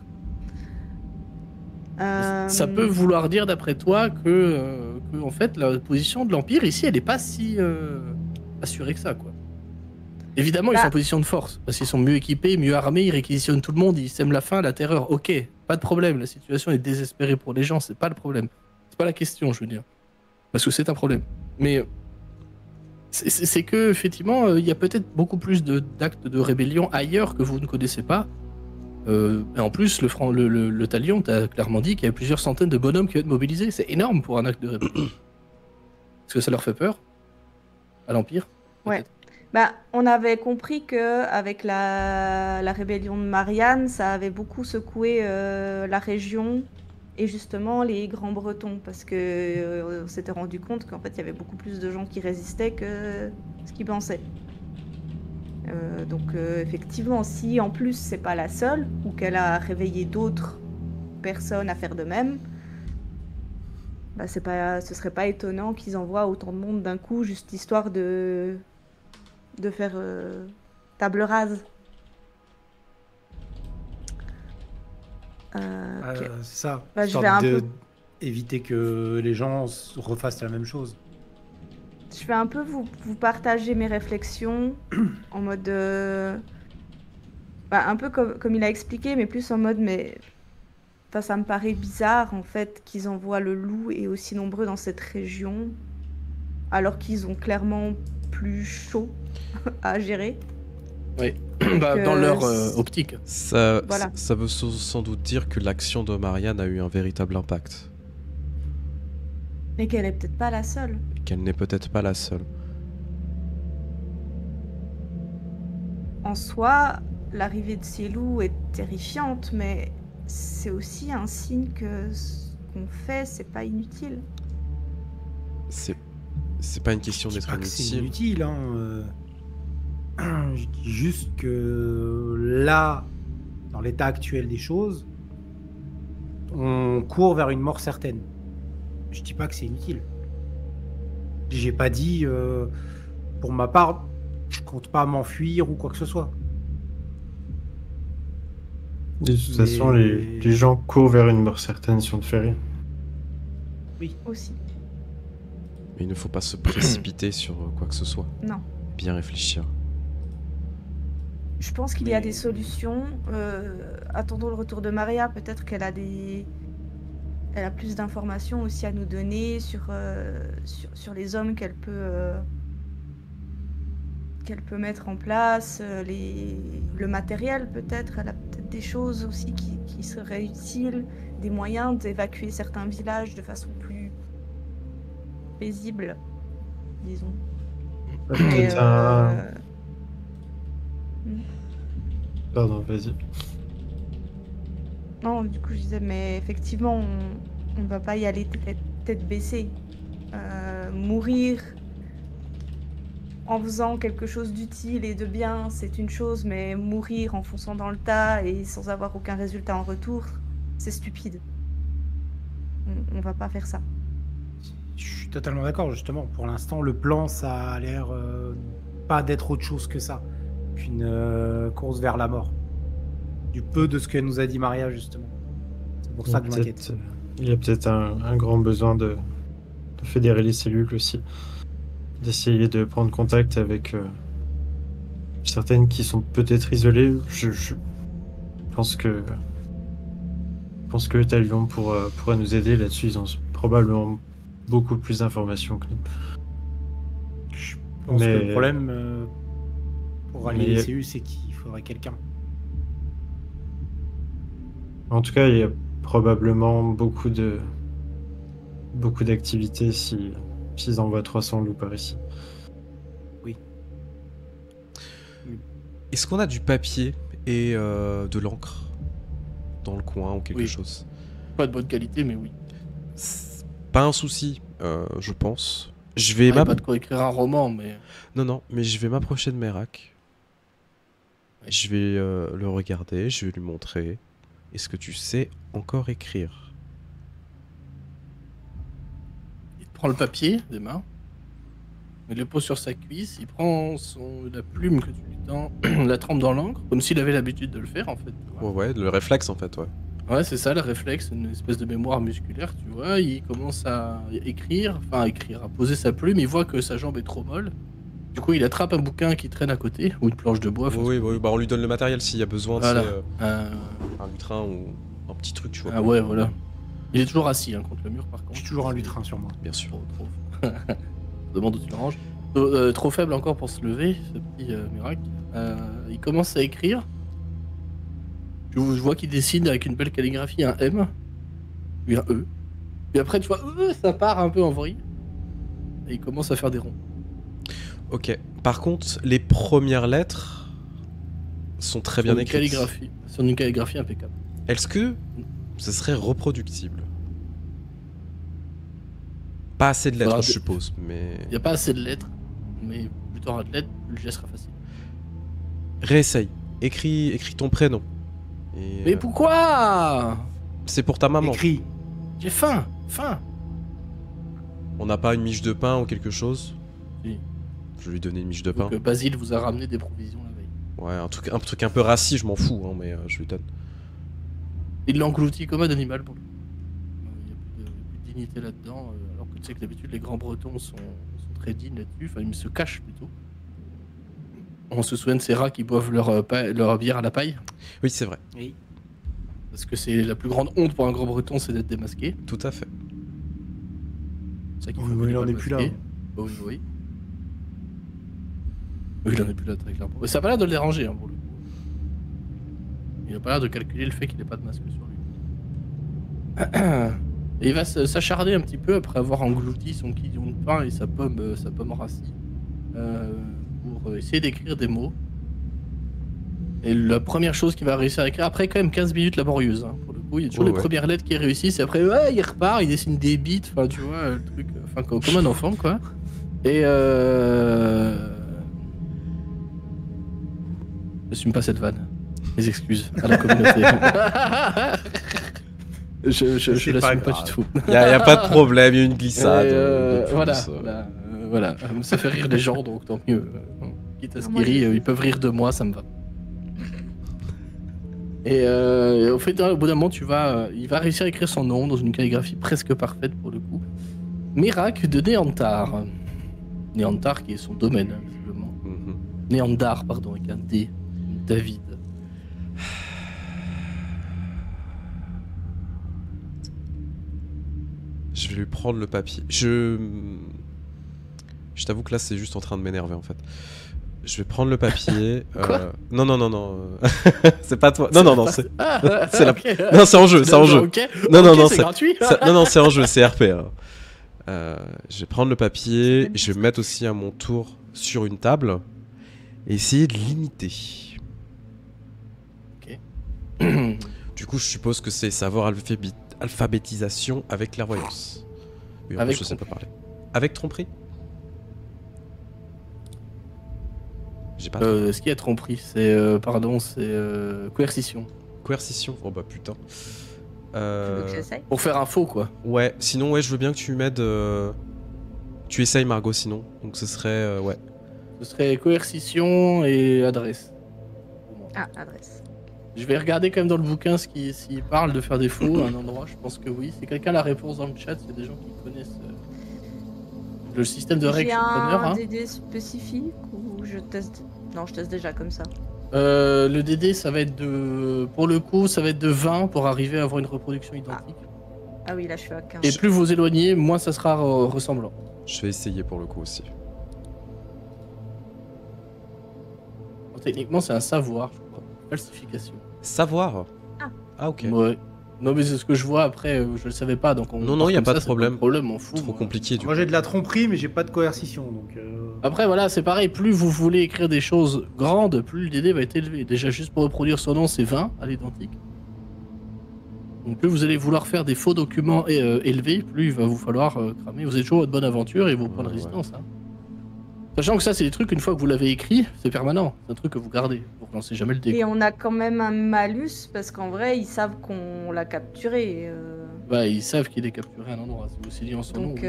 Ça peut vouloir dire, d'après toi, que en fait, la position de l'Empire, ici, elle est pas si assurée que ça, quoi. Évidemment, ils sont en position de force, parce qu'ils sont mieux équipés, mieux armés, ils réquisitionnent tout le monde, ils sèment la faim, la terreur. Ok, pas de problème, la situation est désespérée pour les gens, c'est pas le problème. C'est pas la question, je veux dire. Parce que c'est un problème. Mais c'est que, effectivement, il y a peut-être beaucoup plus d'actes de rébellion ailleurs que vous ne connaissez pas. Et en plus, le Talion t'a clairement dit qu'il y a plusieurs centaines de bonhommes qui vont être mobilisés. C'est énorme pour un acte de rébellion. Est-ce que ça leur fait peur à l'Empire? Ouais. Bah, on avait compris que avec la rébellion de Marianne, ça avait beaucoup secoué la région et justement les Grands-Bretons, parce que on s'était rendu compte qu'en fait il y avait beaucoup plus de gens qui résistaient que ce qu'ils pensaient. Donc effectivement, si en plus c'est pas la seule ou qu'elle a réveillé d'autres personnes à faire de même, bah ce serait pas étonnant qu'ils envoient autant de monde d'un coup, juste histoire de faire table rase. Ok. C'est ça. Bah, je histoire vais un de peu- éviter que les gens refassent la même chose. Je vais un peu vous partager mes réflexions en mode... bah, un peu comme il a expliqué, mais plus en mode... mais enfin, ça me paraît bizarre en fait qu'ils envoient le loup et aussi nombreux dans cette région alors qu'ils ont clairement plus chaud à gérer. Bah, dans Que leur c- optique. Ça, Voilà. ça veut sans doute dire que l'action de Marianne a eu un véritable impact. Mais qu'elle est peut-être pas la seule. Et qu'elle n'est peut-être pas la seule. En soi, l'arrivée de ces loups est terrifiante, mais c'est aussi un signe que ce qu'on fait, c'est pas inutile. C'est pas une question Je dis d'être pas que c'est inutile. inutile, hein. Je dis juste que là, dans l'état actuel des choses, on court vers une mort certaine. Je dis pas que c'est inutile. J'ai pas dit, pour ma part, je compte pas m'enfuir ou quoi que ce soit. De toute Mais- façon, les gens courent vers une mort certaine si on ne fait rien. Aussi. Mais il ne faut pas se précipiter sur quoi que ce soit. Non. Bien réfléchir. Je pense qu'il y a Mais- des solutions. Attendons le retour de Maria. Peut-être qu'elle a elle a plus d'informations aussi à nous donner sur les hommes qu'elle peut mettre en place, le matériel peut-être. Elle a peut-être des choses aussi qui seraient utiles, des moyens d'évacuer certains villages de façon plus paisible, disons. Mais, Peut-être un. Pardon, vas-y. Non, du coup, je disais, mais effectivement, on ne va pas y aller tête baissée. Mourir en faisant quelque chose d'utile et de bien, c'est une chose, mais mourir en fonçant dans le tas et sans avoir aucun résultat en retour, c'est stupide. On va pas faire ça. Je suis totalement d'accord, justement. Pour l'instant, le plan, ça a l'air pas d'être autre chose que ça, qu'une course vers la mort. Du peu de ce que nous a dit Maria, justement. C'est pour ça que je m'inquiète. Il y a peut-être un grand besoin de fédérer les cellules aussi. D'essayer de prendre contact avec certaines qui sont peut-être isolées. Je pense que le Talion pourra nous aider là-dessus. Ils ont probablement beaucoup plus d'informations que nous. Je pense que le problème pour rallier mais- les cellules, c'est qu'il faudrait quelqu'un. En tout cas, il y a probablement beaucoup d'activités s'ils envoient 300 loups par ici. Est-ce qu'on a du papier et de l'encre dans le coin ou quelque Oui. chose? Pas de bonne qualité, mais oui. C'est pas un souci, je pense. Je vais Il n'y a m'app- pas de quoi écrire un roman, mais... Non, mais je vais m'approcher de Merak. Ouais. Je vais le regarder, je vais lui montrer. Est-ce que tu sais encore écrire? Il prend le papier des mains, il le pose sur sa cuisse, il prend la plume que tu lui tends, la trempe dans l'encre, comme s'il avait l'habitude de le faire en fait. tu vois. Ouais, le réflexe en fait, ouais. Ouais, c'est ça le réflexe, une espèce de mémoire musculaire, tu vois. Il commence à écrire, à poser sa plume, il voit que sa jambe est trop molle. Du coup, il attrape un bouquin qui traîne à côté, ou une planche de bois. enfin, Oui, bah on lui donne le matériel s'il y a besoin, Voilà. c'est Euh, un lutrin ou un petit truc, tu vois. Ah ouais, voilà. Il est toujours assis hein, contre le mur par contre. J'ai toujours un lutrin sur moi. Bien sûr. Trop. Je demande où tu le ranges. Trop faible encore pour se lever, ce petit miracle. Il commence à écrire. Je vois qu'il dessine avec une belle calligraphie un M, puis un E. Puis après, tu vois, ça part un peu en vrille. Et il commence à faire des ronds. Ok. Par contre, les premières lettres sont très bien Sur une écrites. calligraphie, sur une calligraphie impeccable. Est-ce que ce serait reproductible? Pas assez de lettres, Faudra je de- suppose, mais... Il n'y a pas assez de lettres, mais plus t'auras de lettres, plus le geste sera facile. Réessaye. Écris ton prénom. Et, Mais pourquoi c'est pour ta maman. Écrit. J'ai faim. On n'a pas une miche de pain ou quelque chose? Si. Je vais lui donner une miche de pain. Donc Basile vous a ramené des provisions la veille. Ouais, un truc un peu rassis, je m'en fous, hein, mais je lui donne. Il l'engloutit comme un animal pour lui. Il n'y a plus de dignité là-dedans, alors que tu sais que d'habitude les grands bretons sont très dignes là-dessus, enfin ils se cachent plutôt. On se souvient de ces rats qui boivent leur bière à la paille, Oui, c'est vrai. Oui. parce que c'est la plus grande honte pour un grand breton, c'est d'être démasqué. Tout à fait. C'est ça qu'il Oui, faut mais il pas en le est plus là. masquer. Oui. Oui, il en est plus là, très clairement. Mais ça a pas l'air de le déranger, hein, pour le coup. Il a pas l'air de calculer le fait qu'il n'ait pas de masque sur lui. Et il va s'acharner un petit peu après avoir englouti son quillon de pain et sa pomme rassis pour essayer d'écrire des mots. Et la première chose qu'il va réussir à écrire, après quand même 15 minutes laborieuses, hein, pour le coup, il y a toujours Ouais, les ouais. premières lettres qui réussissent, et après ouais, il repart, il dessine des bites, enfin tu vois, le truc, enfin comme un enfant quoi. Et j'assume pas cette vanne. Mes excuses à la communauté. je C'est pas l'assume pas grave. du tout. Y a pas de problème, il y a une glissade. Et, de plus, voilà. Ça fait rire les gens, donc tant mieux. Quitte à ce Moi, qu'ils je- rient, ils peuvent rire de moi, ça me va. Et au fait, au bout d'un moment, il va réussir à écrire son nom dans une calligraphie presque parfaite pour le coup. Miracle de Néantar. Néantar qui est son domaine, hein, visiblement. Mhm. Néandar, pardon, avec un D. David. Je vais lui prendre le papier. Je t'avoue que là, c'est juste en train de m'énerver en fait. Je vais prendre le papier. Quoi Non, non, non, non. C'est pas toi. Non, non, non. C'est c'est la- non, c'est en jeu, c'est en jeu. Ok. Non, non, Ok, non, c'est gratuit. non, non, c'est en jeu, c'est RP. Hein. Je vais prendre le papier. Je vais me mettre aussi à mon tour sur une table et essayer de l'imiter. Du coup, je suppose que c'est savoir alphabétisation avec clairvoyance. Oui, Avec je sais pas tromperie. parler. Avec tromperie. J'ai pas. Ce qui est tromperie, c'est coercition. Coercition. Oh bah putain. Tu veux que j'essaye? Pour faire un faux, quoi. Ouais, sinon, ouais, je veux bien que tu m'aides. Tu essayes, Margot, sinon. Donc ce serait. Ouais. Ce serait coercition et adresse. Ah, adresse. Je vais regarder quand même dans le bouquin s'il parle de faire des faux à un endroit. Je pense que oui. Si quelqu'un a la réponse dans le chat, il y a des gens qui connaissent le système de règles J'ai chez le preneur. un Hein. DD spécifique ou je teste? Non, je teste déjà comme ça. Le DD, ça va être de. Pour le coup, ça va être de 20 pour arriver à avoir une reproduction identique. Ah oui, là je suis à 15. Et plus vous éloignez, moins ça sera ressemblant. Je vais essayer pour le coup aussi. Bon, techniquement, c'est un savoir, je crois. Falsification. Savoir. Ah. Ah, ok. Ouais. Non, mais c'est ce que je vois après, je le savais pas. Donc on Non, non, part y a comme pas de ça, c'est problème. problème, on fout. Trop moi. compliqué du Moi coup. j'ai de la tromperie, mais j'ai pas de coercition. Donc, Après, voilà, c'est pareil. Plus vous voulez écrire des choses grandes, plus le DD va être élevé. Déjà, juste pour reproduire son nom, c'est 20 à l'identique. Donc, plus vous allez vouloir faire des faux documents élevés, plus il va vous falloir cramer. Vous êtes toujours votre bonne aventure et vos points de Ouais, résistance. Hein. Sachant que ça, c'est des trucs, une fois que vous l'avez écrit, c'est permanent. C'est un truc que vous gardez. Vous relancez jamais le dé. Et on a quand même un malus parce qu'en vrai, ils savent qu'on l'a capturé. Bah, ils savent qu'il est capturé à un endroit. Si vous signez en son nom. Donc,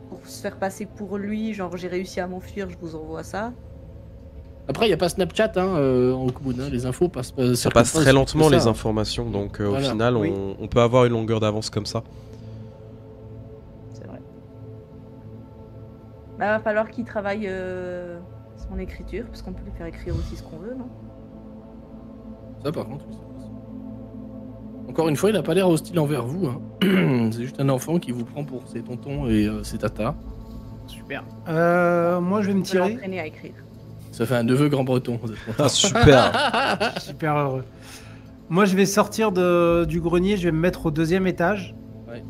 pour se faire passer pour lui, genre j'ai réussi à m'enfuir, je vous envoie ça. Après, il n'y a pas Snapchat hein, en Okubun, hein. Les infos passent pas. Ça passe très lentement les infos. informations, donc au Voilà. final, Oui. on peut avoir une longueur d'avance comme ça. C'est vrai. Bah, va falloir qu'il travaille son écriture, parce qu'on peut lui faire écrire aussi ce qu'on veut, non? Ça, par contre, oui, ça passe. Encore une fois, il n'a pas l'air hostile envers vous. Hein. C'est juste un enfant qui vous prend pour ses tontons et ses tatas. super. Moi je vais me On peut tirer. l'entraîner à écrire. Ça fait un neveu grand breton. Vous êtes content. Ah, super. Super heureux. Moi je vais sortir du grenier, je vais me mettre au 2e étage. Ouais.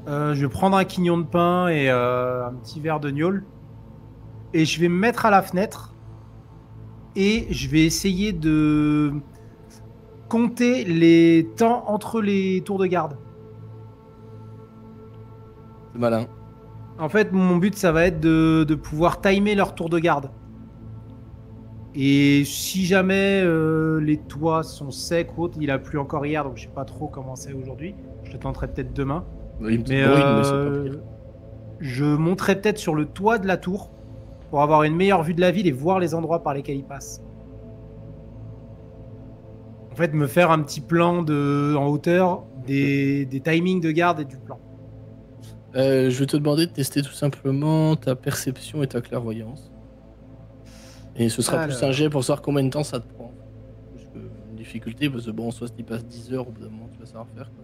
Je vais prendre un quignon de pain et un petit verre de gnôle. Et je vais me mettre à la fenêtre. Et je vais essayer de compter les temps entre les tours de garde. C'est malin. En fait, mon but, ça va être de pouvoir timer leur tour de garde. Et si jamais les toits sont secs ou autres, il a plu encore hier, donc je sais pas trop comment c'est aujourd'hui. Je le tenterai peut-être demain. Une petite Mais bourrine, mais c'est pas pire. je monterai peut-être sur le toit de la tour pour avoir une meilleure vue de la ville et voir les endroits par lesquels il passe. En fait, me faire un petit plan en hauteur des timings de garde et du plan. Je vais te demander de tester tout simplement ta perception et ta clairvoyance. Et ce sera plus Alors. un jet pour savoir combien de temps ça te prend. Plus que une difficulté, parce que bon, soit tu passes 10 heures, au bout d'un moment, tu vas savoir faire. Quoi.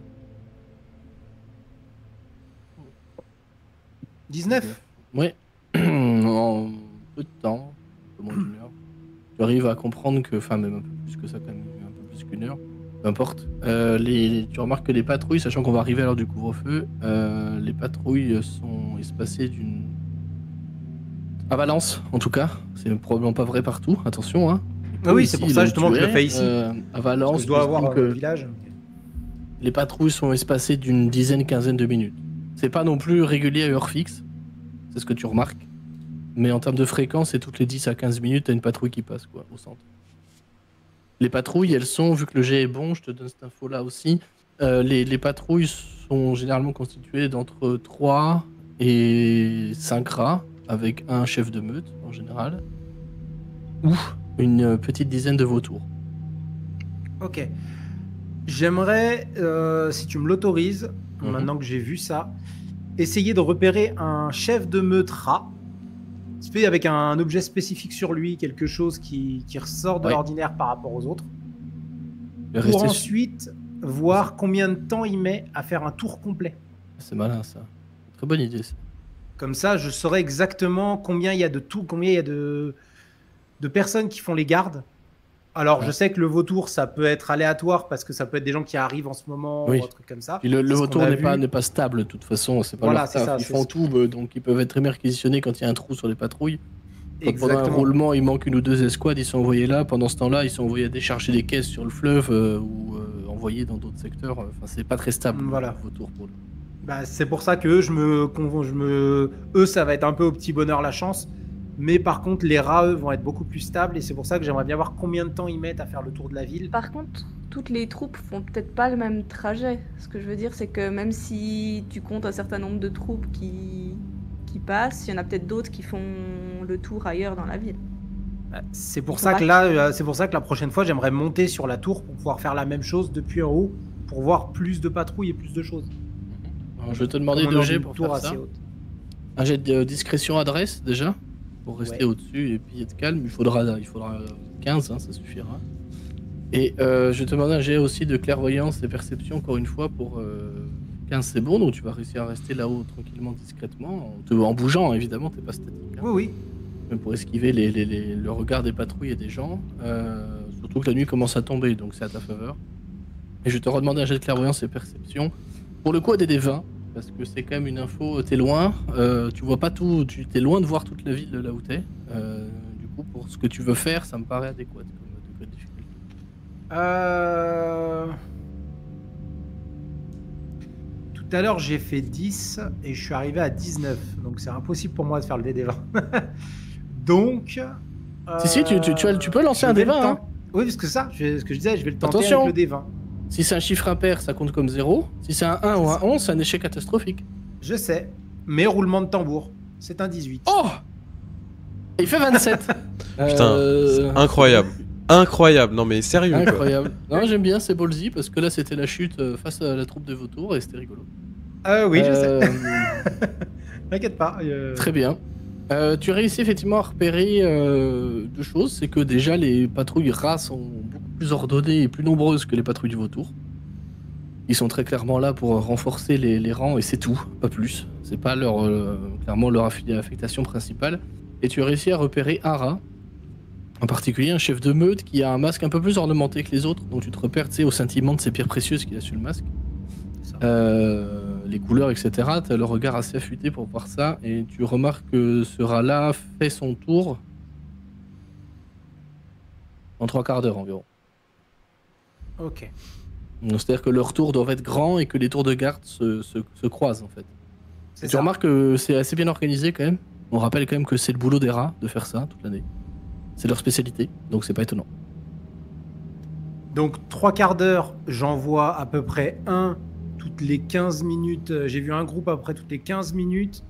19. Ouais. En peu de temps, un peu moins d'une heure, tu arrives à comprendre que, enfin même un peu plus que ça quand même, un peu plus qu'une heure, peu importe. Tu remarques que les patrouilles, sachant qu'on va arriver à l'heure du couvre-feu, les patrouilles sont espacées d'une... À Valence, en tout cas. C'est probablement pas vrai partout, attention. Hein. Ah oui, Ici, c'est pour ça là où justement tu que je le es, fais ici. à Parce Valence, que je dois tu avoir estimes le que village. les patrouilles sont espacées d'une dizaine, quinzaine de minutes. C'est pas non plus régulier à heure fixe, c'est ce que tu remarques. Mais en termes de fréquence, c'est toutes les 10 à 15 minutes, t'as une patrouille qui passe quoi, au centre. Les patrouilles, elles sont, vu que le jet est bon, je te donne cette info-là aussi, les patrouilles sont généralement constituées d'entre 3 et 5 rats, avec un chef de meute en général, ou une petite dizaine de vautours. Ok. J'aimerais, si tu me l'autorises, maintenant que j'ai vu ça, essayer de repérer un chef de meute rat fait avec un objet spécifique sur lui, quelque chose qui ressort de Ouais. l'ordinaire par rapport aux autres, Je vais pour rester ensuite voir combien de temps il met à faire un tour complet. C'est malin ça. Très bonne idée ça. Comme ça, je saurai exactement combien il y a de tout, combien il y a de personnes qui font les gardes. Alors, Ouais. je sais que le vautour, ça peut être aléatoire parce que ça peut être des gens qui arrivent en ce moment Oui. ou un truc comme ça. Puis le C'est ce vautour qu'on a n'est vu. pas stable de toute façon, c'est pas Voilà, leur c'est taf. ça, Ils c'est font ce- tout, donc ils peuvent être très bien réquisitionnés quand il y a un trou sur les patrouilles. Quand pendant un Exactement. roulement, il manque une ou deux escouades, ils sont envoyés là. Pendant ce temps-là, ils sont envoyés à décharger des caisses sur le fleuve ou envoyés dans d'autres secteurs. Enfin, c'est pas très stable. Voilà. Le vautour pour le. Bah, c'est pour ça que eux, ça va être un peu au petit bonheur la chance. Mais par contre, les rats, eux, vont être beaucoup plus stables. Et c'est pour ça que j'aimerais bien voir combien de temps ils mettent à faire le tour de la ville. Par contre, toutes les troupes font peut-être pas le même trajet. Ce que je veux dire, c'est que même si tu comptes un certain nombre de troupes qui passent, il y en a peut-être d'autres qui font le tour ailleurs dans la ville. C'est pour ça que la prochaine fois, j'aimerais monter sur la tour pour pouvoir faire la même chose depuis en haut, pour voir plus de patrouilles et plus de choses. Alors, je vais te demander On est deux dans jets une pour tour faire assez ça. haute. Un jet de discrétion adresse déjà, pour rester Ouais. au-dessus et puis être calme. Il faudra 15, hein, ça suffira. Et je vais te demander un jet aussi de clairvoyance et perception, encore une fois, pour 15 c'est bon, donc tu vas réussir à rester là-haut tranquillement, discrètement, en bougeant évidemment, t'es pas statique. Hein. Oui, oui. Même pour esquiver le regard des patrouilles et des gens. Surtout que la nuit commence à tomber, donc c'est à ta faveur. Et je vais te redemander un jet de clairvoyance et perception. Pour le coup, à des 20, parce que c'est quand même une info, t'es loin, tu vois pas tout, tu t'es loin de voir toute la ville de là où t'es. Du coup, pour ce que tu veux faire, ça me paraît adéquat comme degré de difficulté. Tout à l'heure, j'ai fait 10 et je suis arrivé à 19. Donc, c'est impossible pour moi de faire le DD20. Donc. Si, tu peux lancer je un vais le D20. Hein. temps- Oui, parce que ça, ce que je disais, je vais le tenter Attention. avec le D20. Si c'est un chiffre impair, ça compte comme 0. Si c'est un 1 ou un 11, c'est un échec catastrophique. Je sais. Mais roulement de tambour. C'est un 18. Oh! Et il fait 27. Putain, incroyable. Incroyable, non mais sérieux. quoi. Incroyable. Non, j'aime bien, c'est ballsy parce que là c'était la chute face à la troupe de vautours et c'était rigolo. Oui, je sais. Euh, T'inquiète pas. Très bien. Tu réussis effectivement à repérer deux choses. C'est que déjà les patrouilles rats sont beaucoup plus ordonnées et plus nombreuses que les patrouilles du vautour. Ils sont très clairement là pour renforcer les rangs et c'est tout, pas plus. C'est pas clairement leur affectation principale. Et tu as réussi à repérer un rat, en particulier un chef de meute qui a un masque un peu plus ornementé que les autres, donc tu te repères au scintillement de ces pierres précieuses qu'il a sur le masque. Les couleurs, etc. Tu as le regard assez affûté pour voir ça et tu remarques que ce rat-là fait son tour en 3 quarts d'heure environ. Ok. Donc, c'est-à-dire que leurs tours doivent être grands et que les tours de garde se croisent en fait. C'est Tu ça. remarques que c'est assez bien organisé quand même. On rappelle quand même que c'est le boulot des rats de faire ça toute l'année. C'est leur spécialité, donc c'est pas étonnant. Donc 3 quarts d'heure, j'en vois à peu près un toutes les 15 minutes. J'ai vu un groupe à peu près toutes les 15 minutes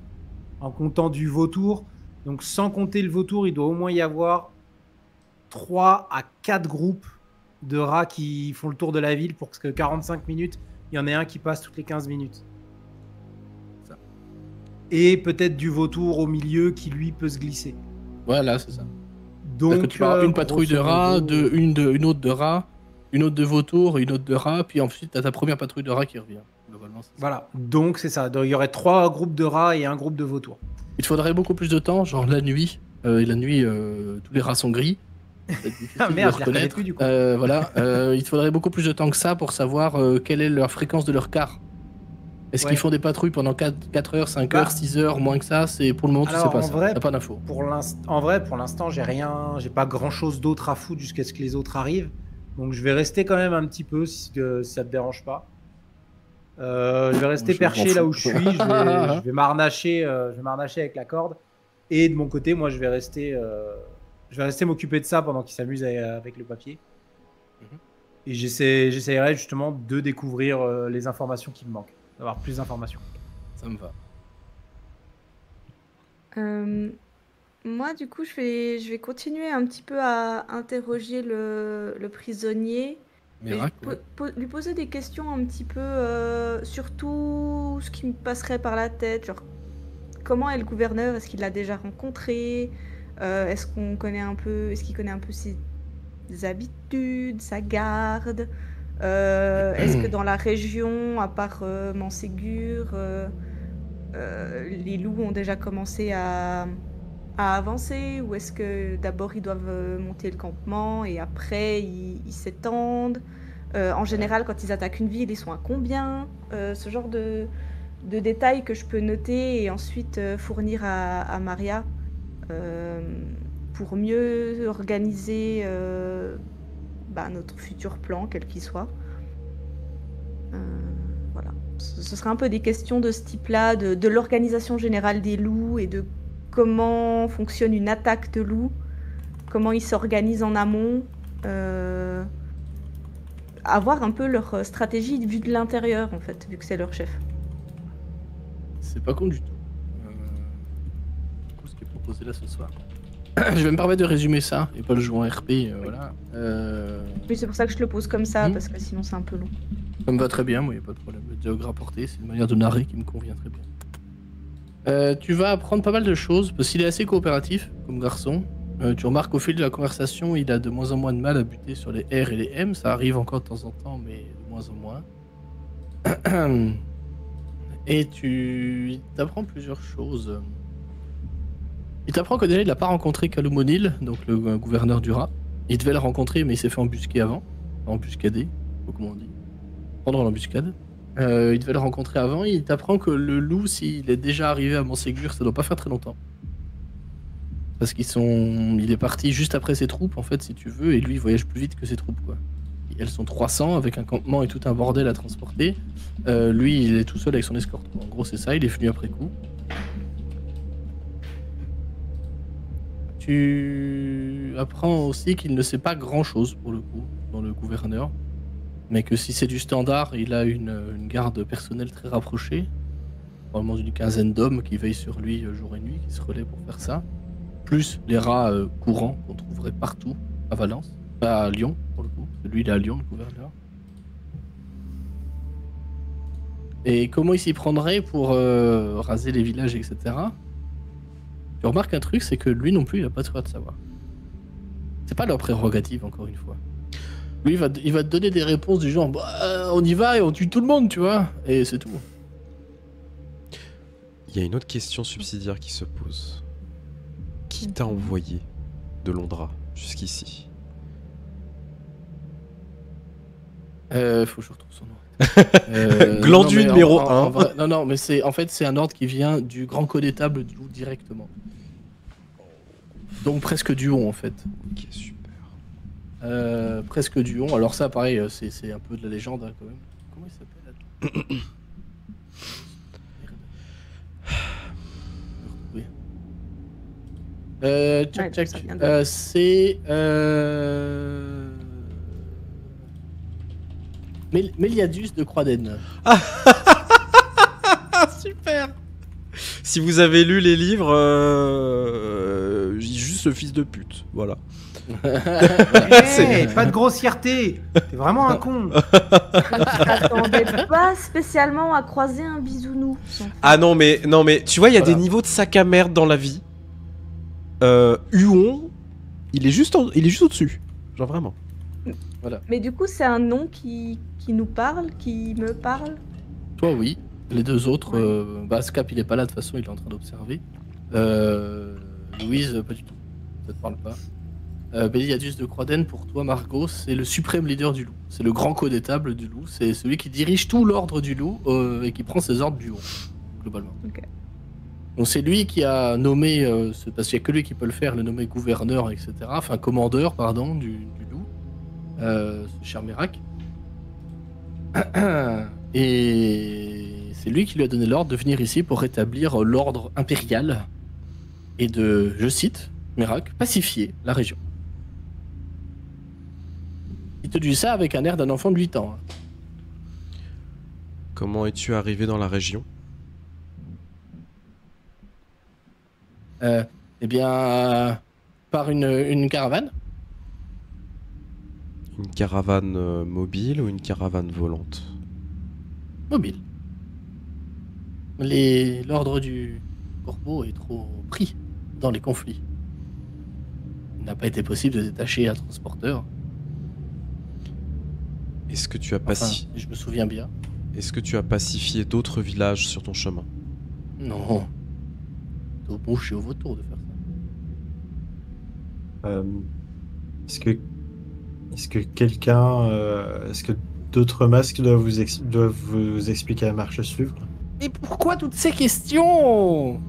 en comptant du vautour. Donc sans compter le vautour, il doit au moins y avoir 3 à 4 groupes de rats qui font le tour de la ville pour que 45 minutes, il y en ait un qui passe toutes les 15 minutes. Ça. Et peut-être du vautour au milieu qui lui peut se glisser. Voilà, c'est ça. Donc C'est-à-dire que tu vas avoir une patrouille de grosso rats, modo, une autre de rats, une autre de vautours, une autre de rats, puis ensuite t'as ta première patrouille de rats qui revient. Globalement, c'est ça. Voilà, donc c'est ça. Donc, il y aurait 3 groupes de rats et un groupe de vautours. Il te faudrait beaucoup plus de temps, genre la nuit. Et la nuit, tous les rats sont gris. C'est difficile Ah de merde, les je les reconnais reconnaître. plus, du coup. Voilà. Il te faudrait beaucoup plus de temps que ça pour savoir quelle est leur fréquence de leur quart. Est-ce Ouais. qu'ils font des patrouilles pendant 4 heures, 5 Bah. heures, 6 heures, moins que ça? C'est pour le moment, tu sais Alors, pas en ça. vrai, T'as pas d'infos. En vrai, pour l'instant, j'ai pas grand chose d'autre à foutre jusqu'à ce que les autres arrivent. Donc je vais rester quand même un petit peu si ça te dérange pas. Je vais rester Je perché m'en là fous. où je suis. Je vais m'arnacher avec la corde. Et de mon côté, moi, je vais rester m'occuper de ça pendant qu'ils s'amusent avec le papier. Mhm. Et j'essaierai justement de découvrir les informations qui me manquent, d'avoir plus d'informations. Ça me va. Moi, du coup, je vais continuer un petit peu à interroger le prisonnier. Miracle, Et ouais. lui poser des questions un petit peu sur tout ce qui me passerait par la tête. Genre, comment est le gouverneur? Est-ce qu'il l'a déjà rencontré? Est-ce qu'il connaît un peu ses habitudes, sa garde? Est-ce que dans la région, à part Montségur, les loups ont déjà commencé à avancer? Ou est-ce que d'abord ils doivent monter le campement et après ils s'étendent? En général, quand ils attaquent une ville, ils sont à combien? Ce genre de détails que je peux noter et ensuite fournir à Maria pour mieux organiser notre futur plan, quel qu'il soit. Voilà. Ce sera un peu des questions de ce type-là, de l'organisation générale des loups et de comment fonctionne une attaque de loups, comment ils s'organisent en amont, avoir un peu leur stratégie vue de l'intérieur, en fait, vu que c'est leur chef. C'est pas con du tout. Ce qui est proposé là ce soir. Je vais me permettre de résumer ça et pas le jouer en RP, voilà. Oui, c'est pour ça que je te le pose comme ça, parce que sinon c'est un peu long. Ça me va très bien, moi, y a pas de problème. Le dialogue rapporté, c'est une manière de narrer qui me convient très bien. Tu vas apprendre pas mal de choses, parce qu'il est assez coopératif comme garçon. Tu remarques au fil de la conversation, il a de moins en moins de mal à buter sur les R et les M. Ça arrive encore de temps en temps, mais de moins en moins. Et il t'apprend plusieurs choses. Il t'apprend que déjà il n'a pas rencontré Calumonil, donc le gouverneur du rat. Il devait le rencontrer, mais il s'est fait embusquer avant. Embuscader, comment on dit. Pendant l'embuscade. Il devait le rencontrer avant. Il t'apprend que le loup, s'il est déjà arrivé à Montségur, ça doit pas faire très longtemps. Parce il est parti juste après ses troupes, en fait, si tu veux, et lui, il voyage plus vite que ses troupes, quoi. Et elles sont 300 avec un campement et tout un bordel à transporter. Lui, il est tout seul avec son escorte. En gros, c'est ça. Il est venu après coup. Tu apprends aussi qu'il ne sait pas grand-chose, pour le coup, dans le gouverneur. Mais que si c'est du standard, il a une garde personnelle très rapprochée. Probablement d'une quinzaine d'hommes qui veillent sur lui jour et nuit, qui se relaient pour faire ça. Plus les rats courants qu'on trouverait partout à Valence. Pas à Lyon, pour le coup. Lui, il est à Lyon, le gouverneur. Et comment il s'y prendrait pour raser les villages, etc. Tu remarques un truc, c'est que lui non plus, il a pas de droit de savoir. C'est pas leur prérogative, encore une fois. Lui, il va te donner des réponses du genre bah, on y va et on tue tout le monde, tu vois. Et c'est tout. Il y a une autre question subsidiaire qui se pose. Qui t'a envoyé de Londra jusqu'ici? Faut que je retrouve son nom. Glandu numéro 1. Non, mais c'est un ordre qui vient du grand connétable du loup directement. Donc presque Duon, en fait. Ok, super. Presque Duon. Alors ça, pareil, c'est un peu de la légende, hein, quand même. Comment il s'appelle? C'est Méliadus de Croix-d'Aisne. Super. Si vous avez lu les livres, juste le fils de pute, voilà. Hey, pas de grossièreté. T'es vraiment un con. J'attendais pas spécialement à croiser un bisounours. Ah non mais tu vois, il y a des niveaux de sac à merde dans la vie. Huon, il est juste au-dessus. Genre vraiment. Voilà. Mais du coup, c'est un nom qui nous parle, qui me parle. Toi, oui. Les deux autres, Scap, il est pas là, de toute façon, il est en train d'observer. Louise, pas du tout. Ça te parle pas. Méliadus de Croix-d'Aisne, pour toi, Margot, c'est le suprême leader du loup. C'est le grand connétable du loup. C'est celui qui dirige tout l'ordre du loup et qui prend ses ordres du haut, globalement. Okay. Donc c'est lui qui a nommé, parce qu'il n'y a que lui qui peut le faire, le nommer gouverneur, etc. Enfin, commandeur, pardon, du loup. Ce cher Mérac. Et c'est lui qui lui a donné l'ordre de venir ici pour rétablir l'ordre impérial et de, je cite, Mérac, pacifier la région. Il te dit ça avec un air d'un enfant de 8 ans. Comment es-tu arrivé dans la région? Eh bien, par une caravane. Une caravane mobile ou une caravane volante? Mobile. L'ordre du corbeau est trop pris dans les conflits. Il n'a pas été possible de détacher un transporteur. Est-ce que tu as Enfin, si je me souviens bien. Est-ce que tu as pacifié d'autres villages sur ton chemin? Non. C'est aux mouches et aux vautours de faire ça. Est-ce que quelqu'un, est-ce que d'autres masques doivent vous expliquer la marche à suivre? Mais pourquoi toutes ces questions?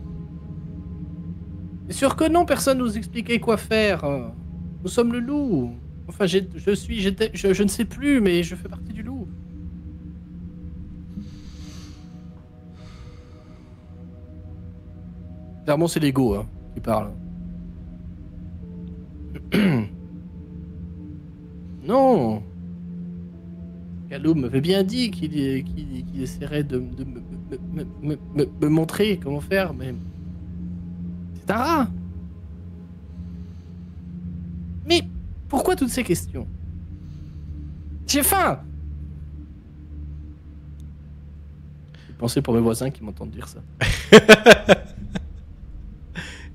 C'est sûr que non, personne nous expliquait quoi faire. Nous sommes le loup. Enfin, je ne sais plus, mais je fais partie du loup. Clairement, c'est l'ego qui parle. Non. Kaloum m'avait bien dit qu'il essaierait de me montrer comment faire, mais... C'est un rat. Mais pourquoi toutes ces questions? J'ai faim. J'ai pensé pour mes voisins qui m'entendent dire ça.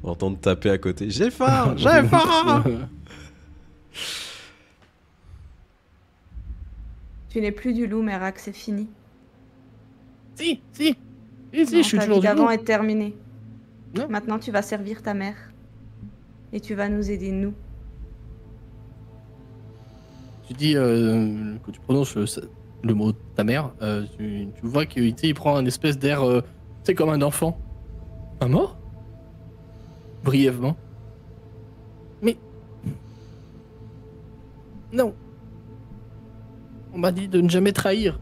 Entendre taper à côté. J'ai faim. J'ai faim. Tu n'es plus du loup, Merak, c'est fini. Si, Non, je suis ta toujours vie du d'avant loup. est terminée. Non. Maintenant, tu vas servir ta mère. Et tu vas nous aider, nous. Tu dis, quand tu prononces le mot ta mère, tu vois qu'il prend un espèce d'air, c'est comme un enfant. Un mort? Brièvement. Mais... Non. On m'a dit de ne jamais trahir.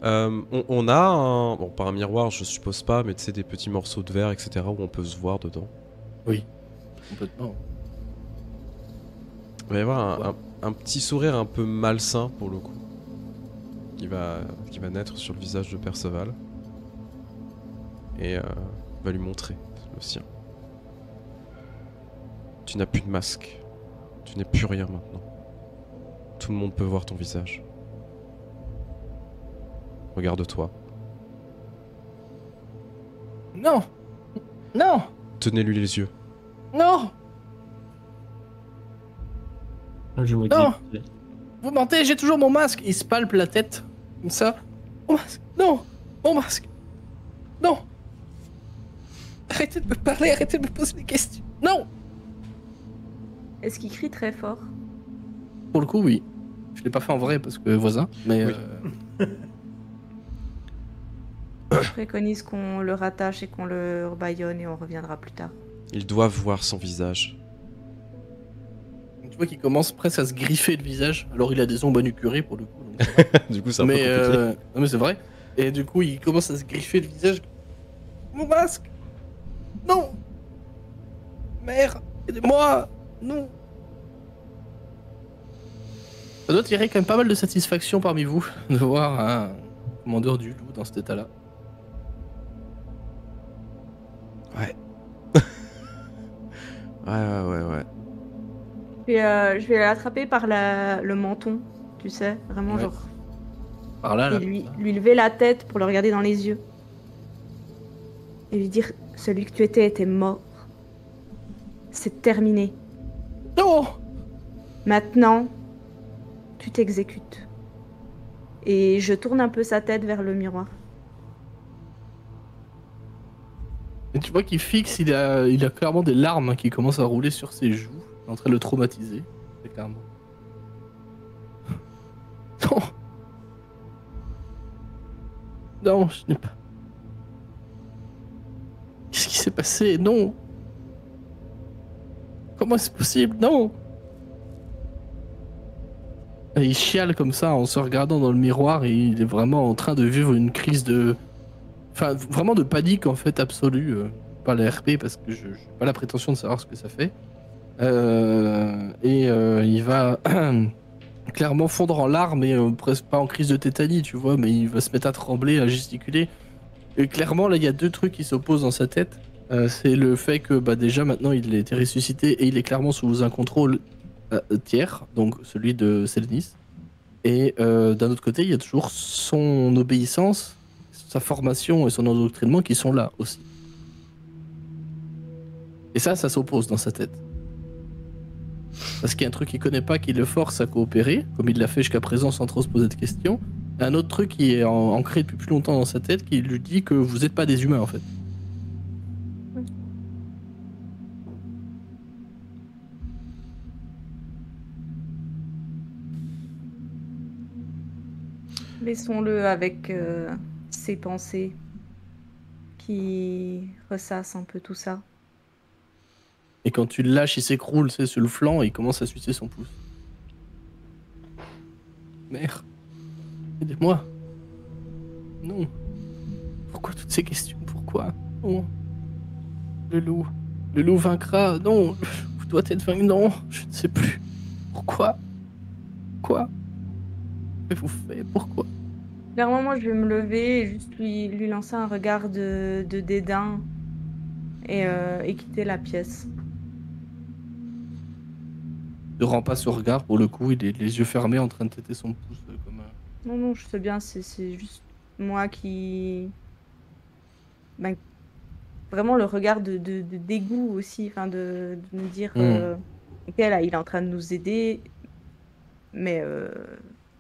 On a un... Bon, pas un miroir, je suppose pas, mais tu sais, des petits morceaux de verre, etc., où on peut se voir dedans. Oui, complètement. Il va y avoir un petit sourire un peu malsain, pour le coup, qui va naître sur le visage de Perceval. Et va lui montrer le sien. Tu n'as plus de masque. Tu n'es plus rien maintenant. Tout le monde peut voir ton visage. Regarde-toi. Non. Non. Tenez-lui les yeux. Non. Je me Non. dis. Vous mentez, j'ai toujours mon masque. Il se palpe la tête, comme ça. Mon masque. Non. Mon masque. Non. Arrêtez de me parler, arrêtez de me poser des questions. Non. Est-ce qu'il crie très fort? Pour le coup, oui. Je l'ai pas fait en vrai parce que voisin, mais... Oui. Je préconise qu'on le rattache et qu'on le rebaillonne et on reviendra plus tard. Ils doivent voir son visage. Tu vois qu'il commence presque à se griffer le visage. Alors il a des ongles manucurés pour le coup. Donc ça va. Du coup, c'est un mais, peu compliqué. non, mais c'est vrai. Et du coup, il commence à se griffer le visage. Mon masque. Non. Mère, aidez-moi. Non. Ça doit tirer quand même pas mal de satisfaction parmi vous de voir un commandeur du loup dans cet état-là. Ouais. Ouais. Je vais l'attraper par le menton, tu sais, vraiment Ouais. genre. Par là, Et lui lever la tête pour le regarder dans les yeux. Et lui dire, celui que tu étais était mort. C'est terminé. Non. Maintenant, tu t'exécutes. Et je tourne un peu sa tête vers le miroir. Et tu vois qu'il fixe, il a clairement des larmes qui commencent à rouler sur ses joues. Il est en train de le traumatiser. C'est clairement. Non. Non, je n'ai pas. Qu'est-ce qui s'est passé? Non. Comment est-ce possible? Non. Et il chiale comme ça en se regardant dans le miroir et il est vraiment en train de vivre une crise de... Enfin, vraiment de panique en fait absolue. Pas la RP parce que je n'ai pas la prétention de savoir ce que ça fait. Il va clairement fondre en larmes et presque pas en crise de tétanie, tu vois, mais il va se mettre à trembler, à gesticuler. Et clairement, là, il y a deux trucs qui s'opposent dans sa tête. C'est le fait que déjà maintenant il a été ressuscité et il est clairement sous un contrôle tiers, donc celui de Selnis. Et d'un autre côté, il y a toujours son obéissance, sa formation et son endoctrinement qui sont là aussi. Et ça s'oppose dans sa tête. Parce qu'il y a un truc qu'il connaît pas qui le force à coopérer, comme il l'a fait jusqu'à présent sans trop se poser de questions. Et un autre truc qui est ancré depuis plus longtemps dans sa tête qui lui dit que vous n'êtes pas des humains en fait. Laissons-le avec ses pensées qui ressassent un peu tout ça. Et quand tu le lâches, il s'écroule sur le flanc et il commence à sucer son pouce. Mère, aidez-moi. Non. Pourquoi toutes ces questions? Pourquoi? Non. Le loup vaincra. Non. Vous doit être vaincu. Non, je ne sais plus. Pourquoi? Quoi? Qu'avez-vous fait? Pourquoi? Clairement, moi, je vais me lever et juste lui lancer un regard de dédain et quitter la pièce. Ne rend pas ce regard pour le coup, il est les yeux fermés en train de têter son pouce comme un... Non, je sais bien, c'est juste moi qui... Ben, vraiment le regard de dégoût aussi, enfin de me dire ok, là, il est en train de nous aider, mais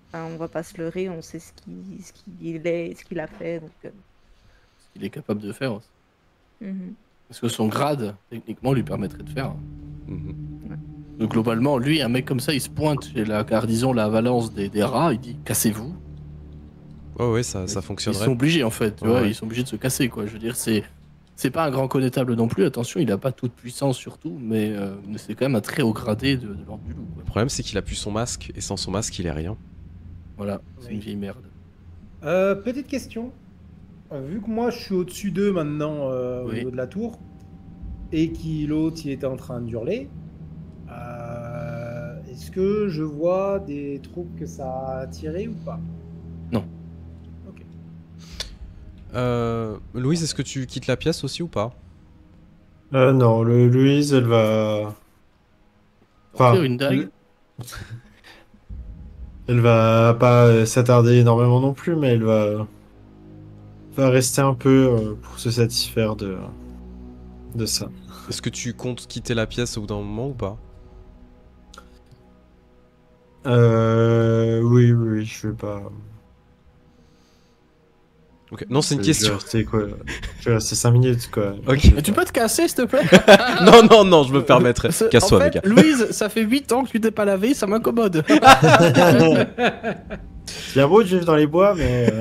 enfin, on va pas se leurrer, on sait ce qu'il est, ce qu'il a fait. Donc, ce qu'il est capable de faire aussi. mhm. Parce que son grade, techniquement, lui permettrait de faire. Mhm. Donc globalement, lui, un mec comme ça, il se pointe chez la garnison, la valence des rats, il dit « cassez-vous ». Ouais, ça Ils fonctionnerait. sont obligés en fait, tu vois, Ouais. ils sont obligés de se casser quoi. Je veux dire, c'est pas un grand connétable non plus, attention, il a pas toute puissance surtout, mais c'est quand même un très haut gradé de l'ordre du loup. Quoi. Le problème, c'est qu'il a plus son masque, et sans son masque, il est rien. Voilà, c'est une vieille merde. Petite question. Vu que moi je suis au-dessus d'eux maintenant au Oui. niveau de la tour, et l'autre il était en train d'hurler, est-ce que je vois des troupes que ça a attiré ou pas? Non. Ok. Louise, est-ce que tu quittes la pièce aussi ou pas? Non, Louise, elle va. Faire une dague. Elle va pas s'attarder énormément non plus, mais elle va rester un peu pour se satisfaire de ça. Est-ce que tu comptes quitter la pièce au bout d'un moment ou pas? Oui, je vais pas. Ok. Non, c'est une Je question. vais rester quoi? Je vais rester 5 minutes quoi. Ok. Mais tu peux te casser s'il te plaît? Non, je me permettrai. Casse-toi, en les fait, gars. Louise, ça fait 8 ans que tu t'es pas lavé, ça m'incommode. C'est bien beau de vivre dans les bois, mais.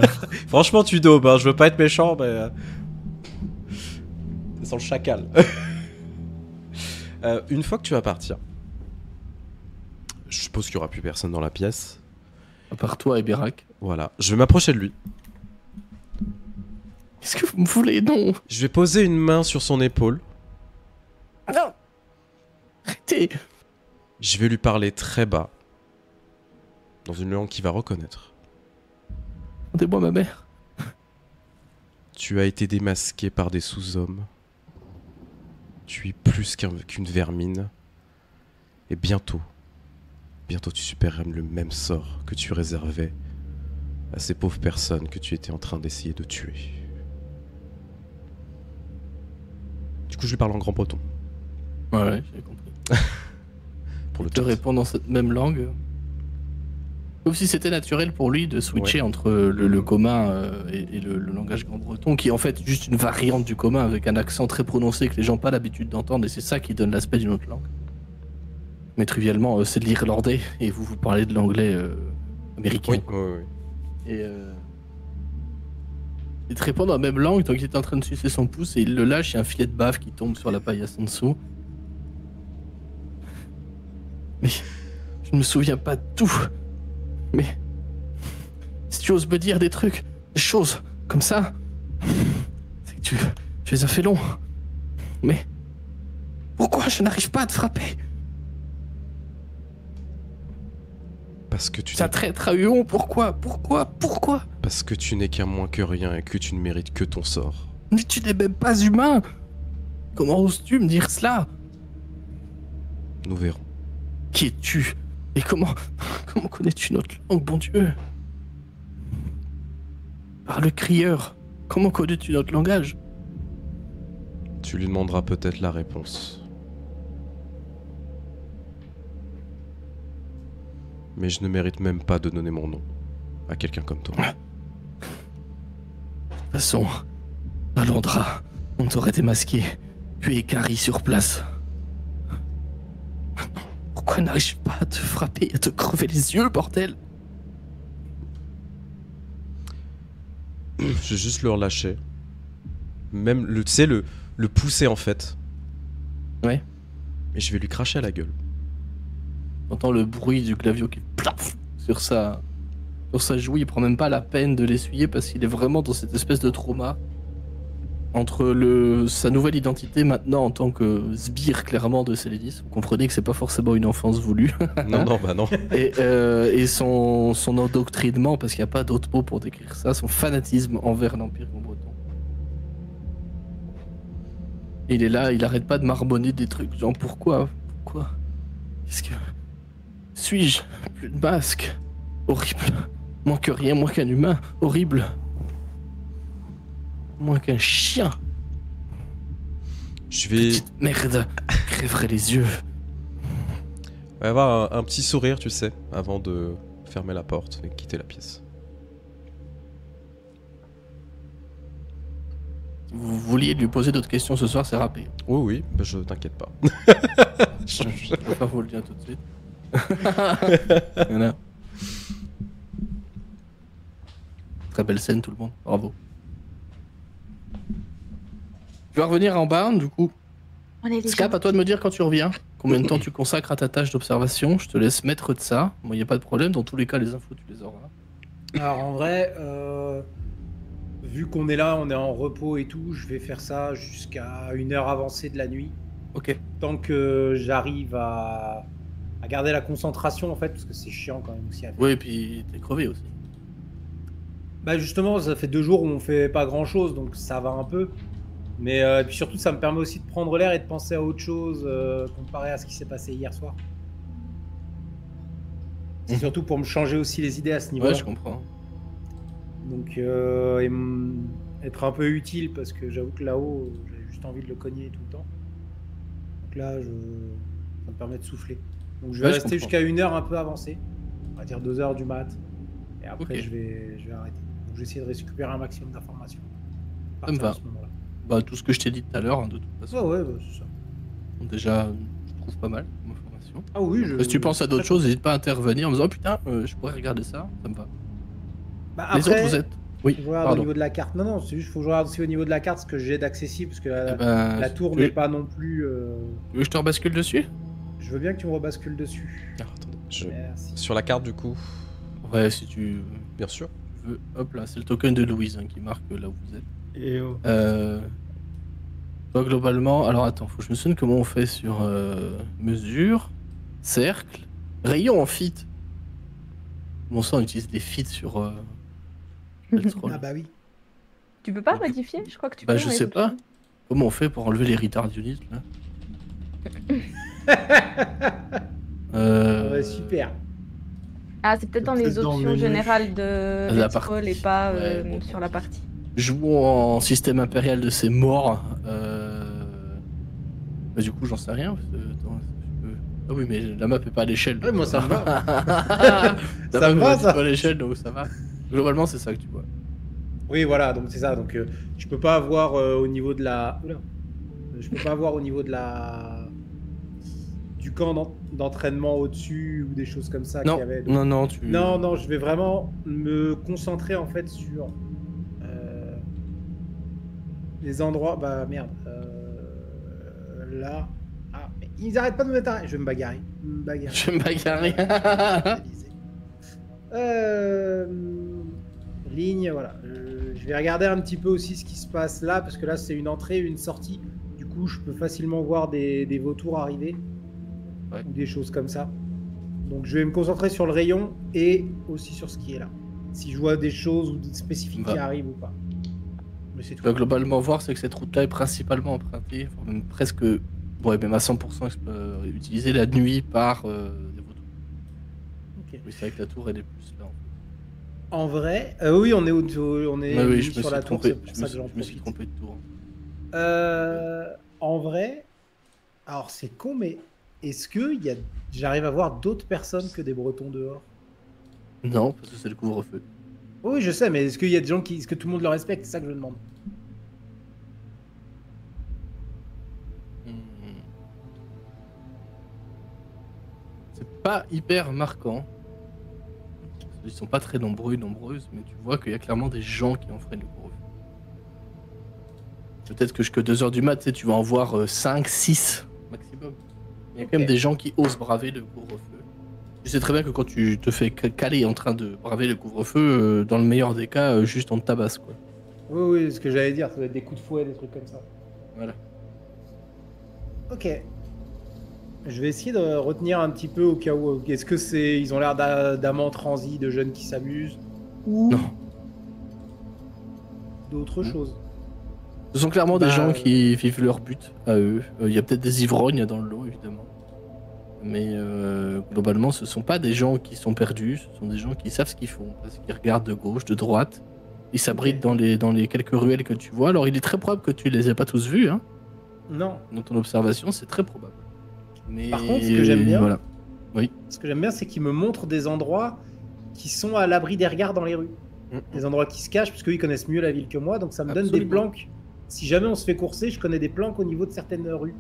Franchement, tu daubes, hein. Je veux pas être méchant, mais. Ça sent le chacal. Une fois que tu vas partir, je suppose qu'il y aura plus personne dans la pièce. À part toi et Birac. Voilà. Je vais m'approcher de lui. Qu'est-ce que vous me voulez? Non. Je vais poser une main sur son épaule. Non. Arrêtez. Je vais lui parler très bas. Dans une langue qu'il va reconnaître. Rendez-moi ma mère. Tu as été démasqué par des sous-hommes. Tu es plus qu'une vermine. Et bientôt tu subiras le même sort que tu réservais à ces pauvres personnes que tu étais en train d'essayer de tuer. Du coup, je lui parle en grand breton. Ouais, j'ai compris. Pour le Je te réponds dans cette même langue. Comme si c'était naturel pour lui de switcher entre le commun et le langage grand breton, qui est en fait juste une variante du commun avec un accent très prononcé que les gens n'ont pas l'habitude d'entendre, et c'est ça qui donne l'aspect d'une autre langue. Mais trivialement, c'est de l'irlandais, et vous parlez de l'anglais américain. Oui. Et il te répond dans la même langue, donc il est en train de sucer son pouce, et il le lâche, il y a un filet de bave qui tombe sur la paillasse en dessous. Mais je ne me souviens pas de tout. Mais si tu oses me dire des trucs, des choses comme ça, c'est que tu les as fait long. Mais pourquoi je n'arrive pas à te frapper? Parce que tu Ça n'es... traître à Huon, pourquoi? Parce que tu n'es qu'un moins que rien et que tu ne mérites que ton sort. Mais tu n'es même pas humain. Comment oses-tu me dire cela? Nous verrons. Qui es-tu? Et comment connais-tu notre langue, bon Dieu? Par le crieur Comment connais-tu notre langage? Tu lui demanderas peut-être la réponse. Mais je ne mérite même pas de donner mon nom à quelqu'un comme toi. De toute façon, à Londra, on t'aurait démasqué, puis Carrie sur place. Pourquoi n'arrive pas à te frapper, à te crever les yeux, bordel? Je vais juste le relâcher. Même, tu sais, le pousser en fait. Ouais. Et je vais lui cracher à la gueule. T'entends le bruit du clavio qui plaf sur sa joue. Il prend même pas la peine de l'essuyer parce qu'il est vraiment dans cette espèce de trauma entre sa nouvelle identité maintenant en tant que sbire clairement de Célédis. Vous comprenez que c'est pas forcément une enfance voulue. Non, non, bah non. Et son endoctrinement, parce qu'il n'y a pas d'autre mot pour décrire ça, son fanatisme envers l'Empire Grand-Breton. Il est là, il arrête pas de marmonner des trucs, genre pourquoi Qu'est-ce que... Suis-je plus de masque? Horrible. Moins que rien, moins qu'un humain. Horrible. Moins qu'un chien. Je vais... Petite merde. Crèverait les yeux. Il va y avoir un petit sourire, tu sais, avant de fermer la porte et quitter la pièce. Vous vouliez lui poser d'autres questions ce soir, c'est râpé. Oui, oui, bah je t'inquiète pas. Je peux pas vous le dire tout de suite. Voilà. Très belle scène, tout le monde. Bravo. Tu vas revenir en Barn, du coup. On est les Scap, à toi de me dire quand tu reviens. Combien de temps tu consacres à ta tâche d'observation? Je te laisse maître de ça. Moi, il n'y a pas de problème. Dans tous les cas, les infos, tu les auras. Alors en vrai, vu qu'on est là, on est en repos et tout, je vais faire ça jusqu'à une heure avancée de la nuit. Ok. Tant que j'arrive à garder la concentration en fait, parce que c'est chiant quand même aussi à faire. Oui, et puis t'es crevé aussi. Bah justement, ça fait 2 jours où on fait pas grand chose, donc ça va un peu. Mais puis surtout, ça me permet aussi de prendre l'air et de penser à autre chose comparé à ce qui s'est passé hier soir. C'est surtout pour me changer aussi les idées à ce niveau-là. Ouais, je comprends. Donc être un peu utile parce que j'avoue que là-haut, j'ai juste envie de le cogner tout le temps. Donc là, ça me permet de souffler. Donc je vais rester jusqu'à une heure un peu avancée. On va dire 2 heures du mat. Et après, je vais arrêter. Donc je vais essayer de récupérer un maximum d'informations. Ça me va. Bah, tout ce que je t'ai dit tout à l'heure, hein, de toute façon. Ouais, bah, c'est ça. Donc, déjà, je trouve pas mal comme information. Ah oui, Si tu penses à d'autres choses, n'hésite pas à intervenir en me disant oh, putain, je pourrais regarder ça, ça me va. Bah, Les après, autres, vous êtes. Oui, faut que je regarde au niveau de la carte. Non, c'est juste faut que je regarde aussi au niveau de la carte ce que j'ai d'accessible parce que la tour n'est pas non plus. Tu veux que je te rebascule dessus? Je veux bien que tu me rebascules dessus. Ah, attendez, Merci. sur la carte du coup. Ouais, si tu Bien sûr. veux. Hop là, c'est le token de Louise hein, qui marque là où vous êtes. Et oh. Toi, globalement, alors attends, faut que je me souvienne comment on fait sur mesure, cercle, rayon en fit. Bon sang, on utilise des fits sur Let's Roll. Ah bah oui. Tu peux pas modifier? Je crois que tu peux. Bah je sais pas. Comment on fait pour enlever les retard units là? Ouais, super. Ah, c'est peut-être dans les Peut-être dans le options menu. générales de La Let's partie. Roll et pas Ouais, bon. sur la partie. Joue en système impérial de ces morts. Bah, du coup, j'en sais rien. Parce que, attends, je peux... Ah oui, mais la map est pas à l'échelle. Ouais, moi ça me va. La Ça me map va, est ça. pas à l'échelle, donc ça va. Globalement, c'est ça que tu vois. Oui, voilà, donc c'est ça. Donc je peux pas avoir au niveau de la. Oula. Je peux pas avoir au niveau de la. Du camp d'entraînement au-dessus ou des choses comme ça qu'il Non, y avait. non, tu. Non, je vais vraiment me concentrer en fait sur les endroits. Bah merde. Là. Ah, mais ils arrêtent pas de me mettre. Je vais me bagarrer. Je vais me bagarrer. Ligne, voilà. Je vais regarder un petit peu aussi ce qui se passe là, parce que là c'est une entrée, une sortie. Du coup, je peux facilement voir des vautours arriver. Ouais. Ou des choses comme ça. Donc je vais me concentrer sur le rayon et aussi sur ce qui est là. Si je vois des choses ou spécifiques qui arrivent ou pas. Mais c'est Tu tout. vas globalement voir, c'est que cette route-là est principalement empruntée, voire même presque, ouais, même à 100% utilisée la nuit par des vautours. Ok. Oui, c'est vrai que la tour elle est plus là. En En vrai, oui, on est, on est Ah oui, mis je me sur la suis tour, trompé. c'est pour ça que j'en Je me suis profite. trompé de tour. En vrai, alors c'est con, mais est-ce que j'arrive à voir d'autres personnes que des Bretons dehors? Non, parce que c'est le couvre-feu. Oui, je sais, mais est-ce qu'il y a des gens qui, est-ce que tout le monde le respecte? C'est ça que je demande. Hmm. C'est pas hyper marquant. Ils sont pas très nombreuses, mais tu vois qu'il y a clairement des gens qui enfreignent le couvre-feu. Peut-être que jusqu'à 2h du mat, tu sais, tu vas en voir 5, 6 maximum. Il y a quand même des gens qui osent braver le couvre-feu. Tu sais très bien que quand tu te fais caler en train de braver le couvre-feu, dans le meilleur des cas, juste on te tabasse, quoi. Oui, oui, ce que j'allais dire, ça doit être des coups de fouet, des trucs comme ça. Voilà. Ok. Je vais essayer de retenir un petit peu au cas où. Est-ce que c'est, ils ont l'air d'amants transis, de jeunes qui s'amusent, ou Non. d'autres choses? Ce sont clairement des Bah, gens qui vivent leur but à eux. Il y a peut-être des ivrognes dans le lot, évidemment. Mais globalement, ce sont pas des gens qui sont perdus, ce sont des gens qui savent ce qu'ils font, parce qu'ils regardent de gauche, de droite. Ils s'abritent dans les quelques ruelles que tu vois. Alors, il est très probable que tu les aies pas tous vus, hein. Non. Dans ton observation, c'est très probable. Mais Par contre, ce que j'aime bien, voilà. ce que j'aime bien, c'est qu'ils me montrent des endroits qui sont à l'abri des regards dans les rues. Des endroits qui se cachent, parce qu'eux, ils connaissent mieux la ville que moi, donc ça me donne des Absolument. planques. Si jamais on se fait courser, je connais des planques au niveau de certaines rues.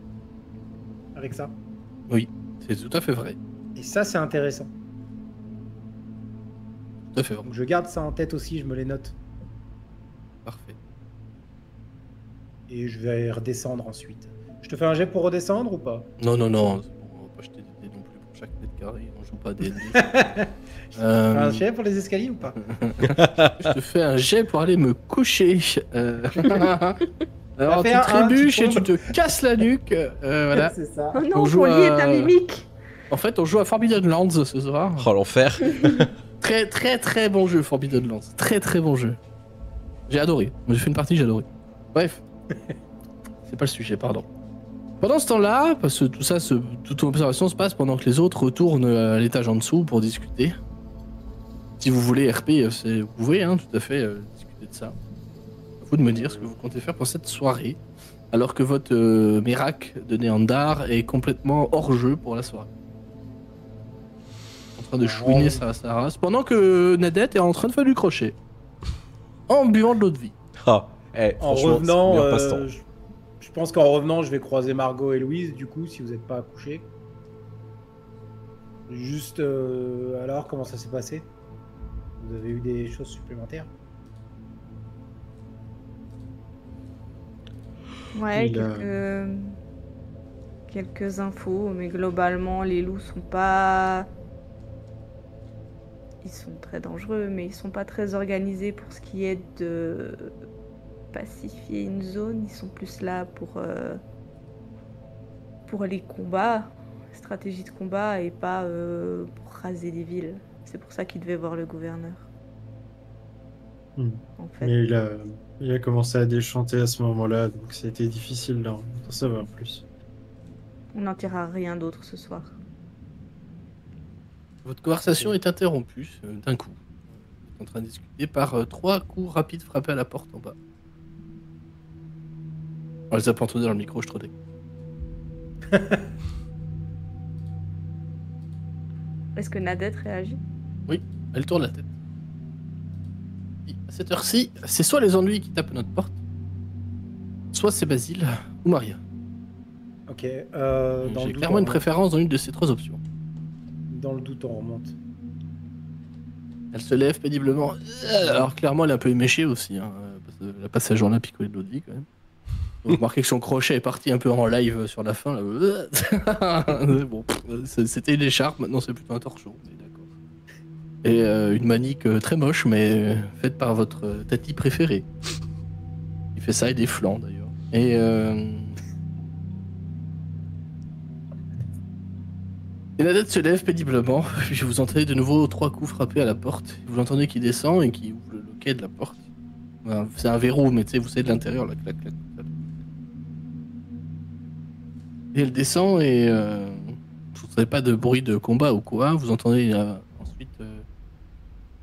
Avec ça. C'est tout à fait vrai. Et ça, c'est intéressant. Tout à fait vrai. Donc je garde ça en tête aussi, je me les note. Parfait. Et je vais redescendre ensuite. Je te fais un jet pour redescendre ou pas? Non, c'est bon, on va pas jeter des dés non plus pour chaque mètre carré. On joue pas à D&D. Un jet pour les escaliers ou pas? Je te fais un jet pour aller me coucher. Alors, Fais tu un, trébuches tu et tu te casses la nuque. Voilà. C'est ça. Oh On non, joue ton lit est à- un mimique. En fait, on joue à Forbidden Lands ce soir. Oh l'enfer. Très, très, très bon jeu, Forbidden Lands. Très, très bon jeu. J'ai adoré. J'ai fait une partie, j'ai adoré. Bref. C'est pas le sujet, pardon. Pendant ce temps-là, parce que tout ça, toute l'observation se passe pendant que les autres retournent à l'étage en dessous pour discuter. Si vous voulez RP, vous pouvez tout à fait discuter de ça. À vous de me dire ce que vous comptez faire pour cette soirée, alors que votre Mérac de Néandar est complètement hors jeu pour la soirée. En train de chouiner sa race, pendant que Nadette est en train de faire du crochet. En buvant de l'eau de vie. Ah, En franchement, revenant, c'est bien passe-temps. je pense qu'en revenant, je vais croiser Margot et Louise, du coup, si vous n'êtes pas couchés. Juste, alors, comment ça s'est passé? Vous avez eu des choses supplémentaires? Ouais, Il a- quelques infos, mais globalement, les loups sont pas. Ils sont très dangereux, mais ils sont pas très organisés pour ce qui est de pacifier une zone. Ils sont plus là pour les combats, stratégie de combat, et pas pour raser des villes. C'est pour ça qu'ils devaient voir le gouverneur. Hmm. En fait. Mais il a commencé à déchanter à ce moment-là, donc ça a été difficile d'en savoir plus. On n'en tirera rien d'autre ce soir. Votre conversation est interrompue d'un coup. Vous êtes en train de discuter par 3 coups rapides frappés à la porte en bas. On les a pas entendus dans le micro, je trouvais. Est-ce que Nadette réagit? Elle tourne la tête. Et à cette heure-ci, c'est soit les ennuis qui tapent à notre porte, soit c'est Basile ou Maria. Ok. Dans J'ai le doute, clairement on une remonte. préférence dans une de ces 3 options. Dans le doute, on remonte. Elle se lève péniblement. Alors clairement, elle est un peu éméchée aussi. Parce qu'elle a passé la journée à picoler de l'eau de vie quand même. Vous remarquez que son crochet est parti un peu en live sur la fin. Là. Bon, c'était une écharpe, maintenant c'est plutôt un torchon. Mais d'accord. Et une manique très moche, mais faite par votre tati préféré. Il fait ça et des flancs d'ailleurs. Et la tête se lève péniblement, puis vous entendez de nouveau 3 coups frappés à la porte. Vous l'entendez qui descend et qui ouvre le loquet de la porte. C'est un verrou, mais tu sais, vous savez de l'intérieur, là, clac, clac, clac. Et elle descend et vous n'entendez pas de bruit de combat ou quoi. Vous entendez ensuite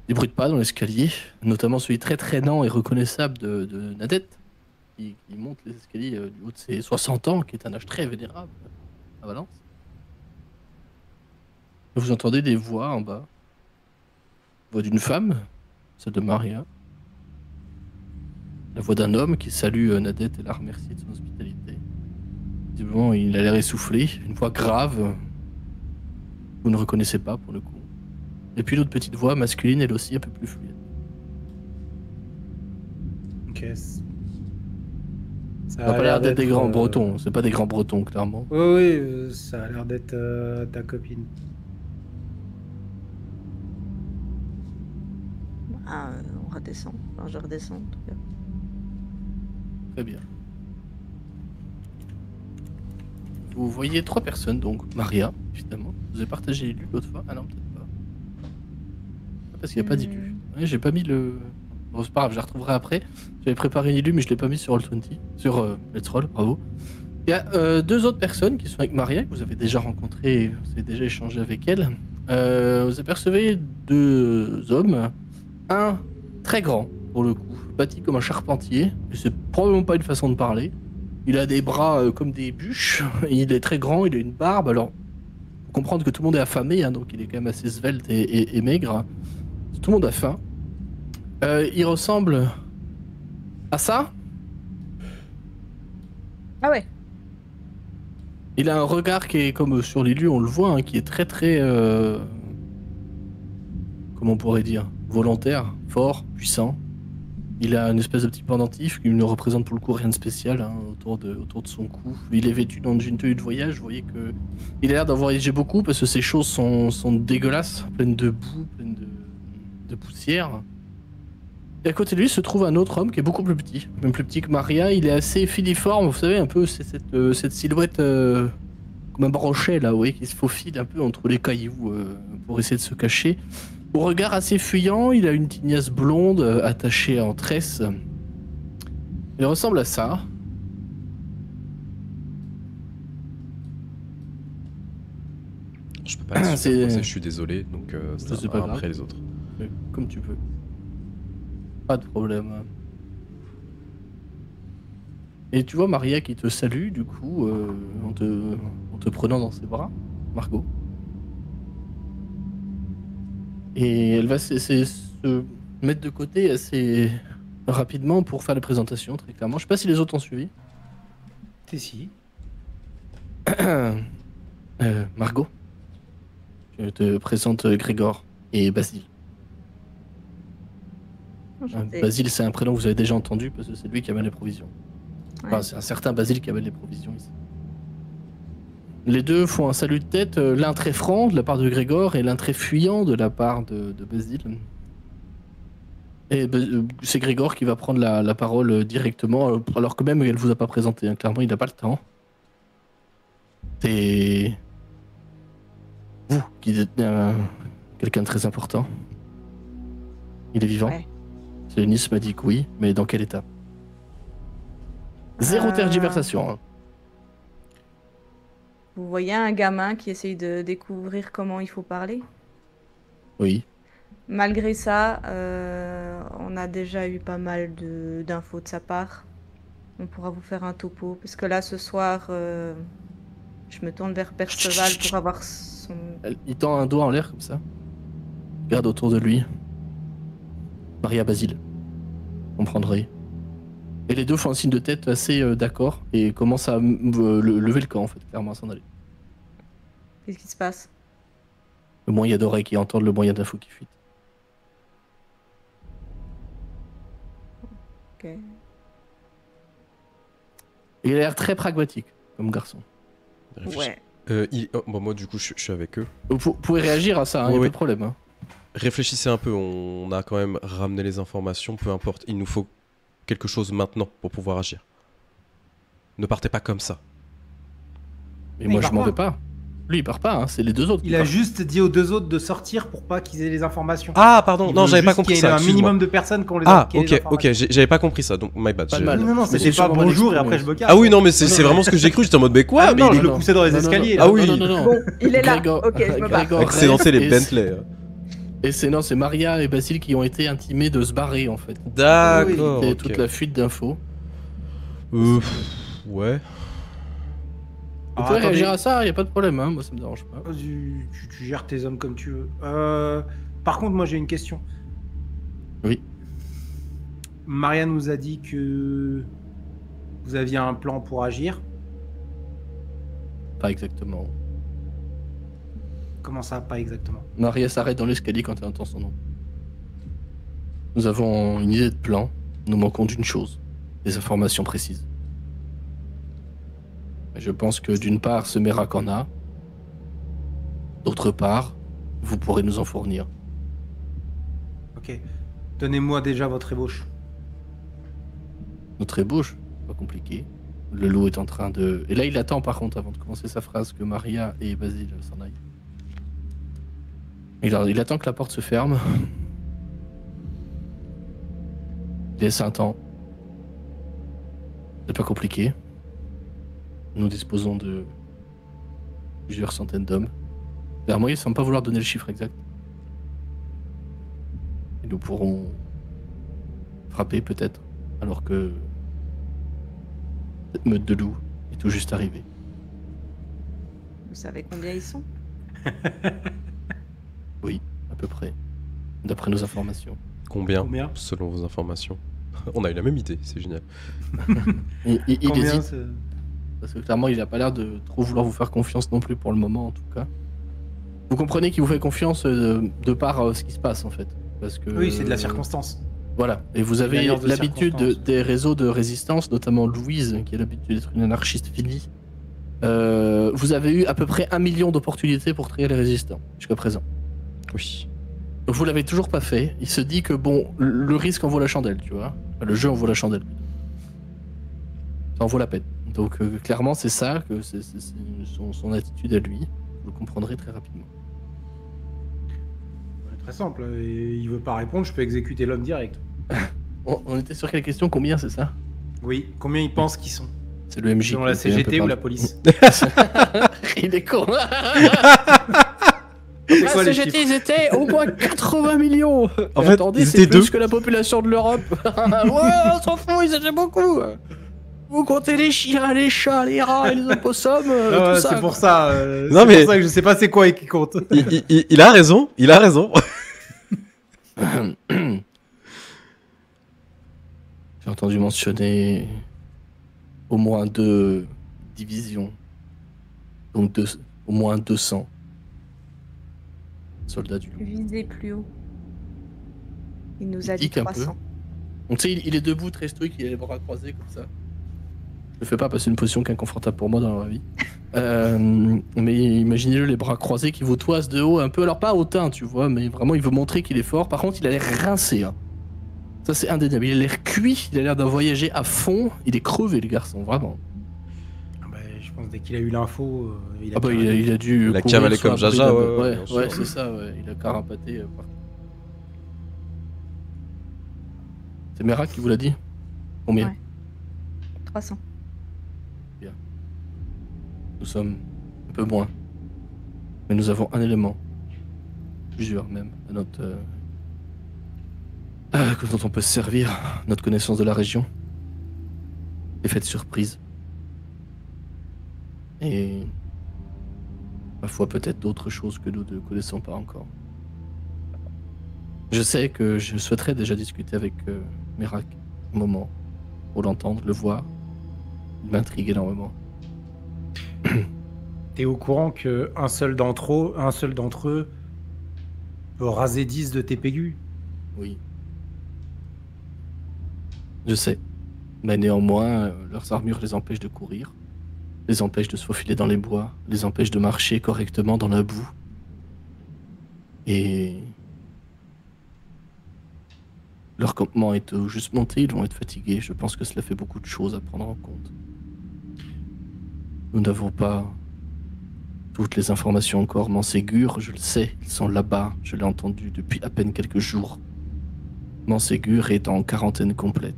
des bruits de pas dans l'escalier, notamment celui très traînant et reconnaissable de Nadette, qui monte les escaliers du haut de ses 60 ans, qui est un âge très vénérable à Valence. Vous entendez des voix en bas. La voix d'une femme, celle de Maria. La voix d'un homme qui salue Nadette et la remercie de son hospitalité. Visiblement, il a l'air essoufflé, une voix grave. Vous ne reconnaissez pas pour le coup. Et puis l'autre petite voix masculine, elle aussi un peu plus fluide. Ok. Ça n'a pas l'air d'être des grands bretons, c'est pas des grands bretons clairement. Oui, ça a l'air d'être ta copine. Ah, on redescend. Enfin, je redescends en tout cas. Très bien. Vous voyez 3 personnes, donc Maria, évidemment. Vous avez partagé l'élu l'autre fois. Ah non, peut-être pas. Parce qu'il n'y a pas d'élu. Ouais, j'ai pas mis le... Bon, c'est pas grave, je la retrouverai après. J'avais préparé une élu, mais je l'ai pas mis sur Roll20. Sur Let's Roll, bravo. Il y a 2 autres personnes qui sont avec Maria, que vous avez déjà rencontrées, vous avez déjà échangé avec elle. Vous apercevez 2 hommes. Un très grand, pour le coup, bâti comme un charpentier. Et c'est probablement pas une façon de parler. Il a des bras comme des bûches. Et il est très grand, il a une barbe. Alors, faut comprendre que tout le monde est affamé, hein, donc il est quand même assez svelte et maigre. Tout le monde a faim. Il ressemble à ça. Ah ouais. Il a un regard qui est comme sur l'élu, on le voit, hein, qui est très très... comment on pourrait dire, volontaire, fort, puissant. Il a une espèce de petit pendentif qui ne représente pour le coup rien de spécial hein, autour de son cou. Il est vêtu dans une tenue de voyage, vous voyez que il a l'air d'avoir voyagé beaucoup parce que ses choses sont dégueulasses, pleines de boue, pleines de poussière. Et à côté de lui se trouve un autre homme qui est beaucoup plus petit, même plus petit que Maria. Il est assez filiforme, vous savez, un peu c'est cette silhouette comme un brochet là, vous voyez, qui se faufile un peu entre les cailloux pour essayer de se cacher. Au regard assez fuyant, il a une tignasse blonde attachée en tresse. Il ressemble à ça. Je peux pas la superposer, je suis désolé, donc c'est c'est pas après grave. les autres. Comme tu peux. Pas de problème. Et tu vois Maria qui te salue, du coup, en te prenant dans ses bras, Margot. Et elle va se mettre de côté assez rapidement pour faire la présentation, très clairement. Je sais pas si les autres ont suivi. Si. Margot, je te présente Grégor et Basile. Enchantée. Basile, c'est un prénom que vous avez déjà entendu parce que c'est lui qui amène les provisions. Ouais. Enfin, c'est un certain Basile qui amène les provisions ici. Les deux font un salut de tête, l'un très franc de la part de Grégor et l'un très fuyant de la part de Basile. Et c'est Grégor qui va prendre la parole directement, alors que même elle vous a pas présenté, hein. Clairement il n'a pas le temps. C'est vous qui détenez quelqu'un de très important. Il est vivant. Ouais. Nice m'a dit que oui, mais dans quel état? Zéro tergiversation. Hein. Vous voyez un gamin qui essaye de découvrir comment il faut parler. Oui. Malgré ça, on a déjà eu pas mal d'infos de sa part. On pourra vous faire un topo. Parce que là, ce soir, je me tourne vers Perceval pour avoir son... Il tend un doigt en l'air comme ça. Regarde autour de lui. Maria, Basile. Comprendrez. Et les deux font un signe de tête assez d'accord et commencent à lever le camp, en fait, clairement à s'en aller. Qu'est-ce qui se passe? Le moins il y a d'oreilles qui entendent, le moins il y a d'infos qui fuitent. Ok. Et il a l'air très pragmatique, comme garçon. Ouais. Bon, moi, du coup, je suis avec eux. Vous pouvez réagir à ça, hein, y a pas de problème. Hein. Réfléchissez un peu, on a quand même ramené les informations, peu importe. Il nous faut quelque chose maintenant pour pouvoir agir. Ne partez pas comme ça. Mais Mais moi il je part m'en pas. vais pas. Lui il part pas, hein, c'est les deux autres. qui Il a partent. juste dit aux 2 autres de sortir pour pas qu'ils aient les informations. Ah, pardon, Il non, veut j'avais pas juste compris qu'il y ait ça. un excuse-moi. minimum de personnes qui ont les Ah, qui aient les ok, informations. j'avais pas compris ça, donc my bad. Pas de mal. Non, non, Mais c'était c'est pas sûrement bonjour et l'expérience. après je me casse. Ah oui, non, mais c'est Non, non. vraiment ce que j'ai cru, j'étais en mode, mais quoi? Ah Mais non, il je est- le poussais dans les Non, non, escaliers. non. Ah oui. Non, non, non. Bon, il est là. Grégor- Ok, je me barre. Grégor Excellenter les reste Bentley. Et c'est Maria et Basile qui ont été intimés de se barrer en fait. D'accord. C'était ok. toute la fuite d'infos. Ouais. Vous Alors, pouvez attendez. réagir à ça, y a pas de problème, hein, moi ça me dérange pas. Tu gères tes hommes comme tu veux. Par contre, moi j'ai une question. Oui. Maria nous a dit que vous aviez un plan pour agir. Pas exactement. Comment ça, pas exactement? Maria s'arrête dans l'escalier quand elle entend son nom. Nous avons une idée de plan, nous manquons d'une chose, des informations précises. Et je pense que d'une part, ce Merak en a. D'autre part, vous pourrez nous en fournir. Ok. Donnez-moi déjà votre ébauche. Notre ébauche, pas compliqué. Le loup est en train de... Et là, il attend par contre, avant de commencer sa phrase, que Maria et Basile s'en aillent. Il attend que la porte se ferme. Il laisse un temps. C'est pas compliqué. Nous disposons de plusieurs centaines d'hommes. Moi, il semble pas vouloir donner le chiffre exact. Et nous pourrons frapper peut-être, alors que cette meute de loups est tout juste arrivée. Vous savez combien ils sont? Oui, à peu près. D'après nos informations. Combien, Combien? selon vos informations? On a eu la même idée, c'est génial. Il Combien hésite, c'est- parce que clairement, il a pas l'air de trop vouloir vous faire confiance non plus pour le moment, en tout cas. Vous comprenez qu'il vous fait confiance de par ce qui se passe, en fait. Parce que, Oui, c'est de la circonstance. Voilà, et vous avez L'alliance de l'habitude circonstances. des réseaux de résistance, notamment Louise, qui a l'habitude d'être une anarchiste finie. Vous avez eu à peu près 1 million d'opportunités pour trier les résistants, jusqu'à présent. Oui. Vous l'avez toujours pas fait. Il se dit que bon, le risque en vaut la chandelle, tu vois. Enfin, le jeu en vaut la chandelle. Ça en vaut la peine. Donc clairement, c'est ça, que c'est son attitude à lui. Vous le comprendrez très rapidement. C'est très simple. Il veut pas répondre, je peux exécuter l'homme direct. On était sur quelle question? Combien, c'est ça? Oui. Combien ils pensent qu'ils sont? C'est le MJ. Selon la qui fait un peu CGT ou parler. la police? Il est con. C'est La quoi les CGT, chiffres? ils étaient au moins 80 millions. En Et fait, attendez, ils c'est étaient plus deux. que la population de l'Europe. Ouais, on s'en fout, ils étaient beaucoup. Vous comptez les chiens, les chats, les rats et les opossums, Ah ouais, tout ça. c'est pour ça. Non, c'est mais- pour ça que je sais pas c'est quoi et qui compte. Il a raison, il a raison. J'ai entendu mentionner au moins 2 divisions. Donc au moins 200 soldats du loup. Visez plus haut. Il nous a dit Tique un peu. 300. Donc tu sais, il est debout, très stoïque, il a les bras croisés comme ça. Je le fais pas parce que c'est une position qui est inconfortable pour moi dans la vie. Mais imaginez-le, les bras croisés qui vous toisent de haut un peu. Alors pas hautain, tu vois, mais vraiment il veut montrer qu'il est fort. Par contre, il a l'air rincé. Hein. Ça c'est indéniable. Il a l'air cuit, il a l'air d'un voyager à fond. Il est crevé, le garçon, vraiment. Ah bah, je pense dès qu'il a eu l'info, il a Ah bah carrément- il a dû. Il a courir cavalé sur comme un Jaja, bruit ouais, ouais, bien sûr. ouais, c'est ça, ouais. Il a carapaté partout. C'est Merak qui vous l'a dit? Combien? Ouais. 300. Nous sommes un peu moins. Mais nous avons un élément. Plusieurs même. À notre. Dont on peut se servir. Notre connaissance de la région. Effet de surprise. Et. Parfois peut-être d'autres choses que nous ne connaissons pas encore. Je sais que je souhaiterais déjà discuter avec Merak un moment. Pour l'entendre, le voir. Il m'intrigue énormément. T'es au courant qu'un seul d'entre eux peut raser 10 de tes pégus? Oui. Je sais. Mais néanmoins, leurs armures les empêchent de courir, les empêchent de se faufiler dans les bois, les empêchent de marcher correctement dans la boue. Et leur campement est tout juste monté, ils vont être fatigués. Je pense que cela fait beaucoup de choses à prendre en compte. Nous n'avons pas toutes les informations encore. Manségur, je le sais, ils sont là-bas. Je l'ai entendu depuis à peine quelques jours. Manségur est en quarantaine complète,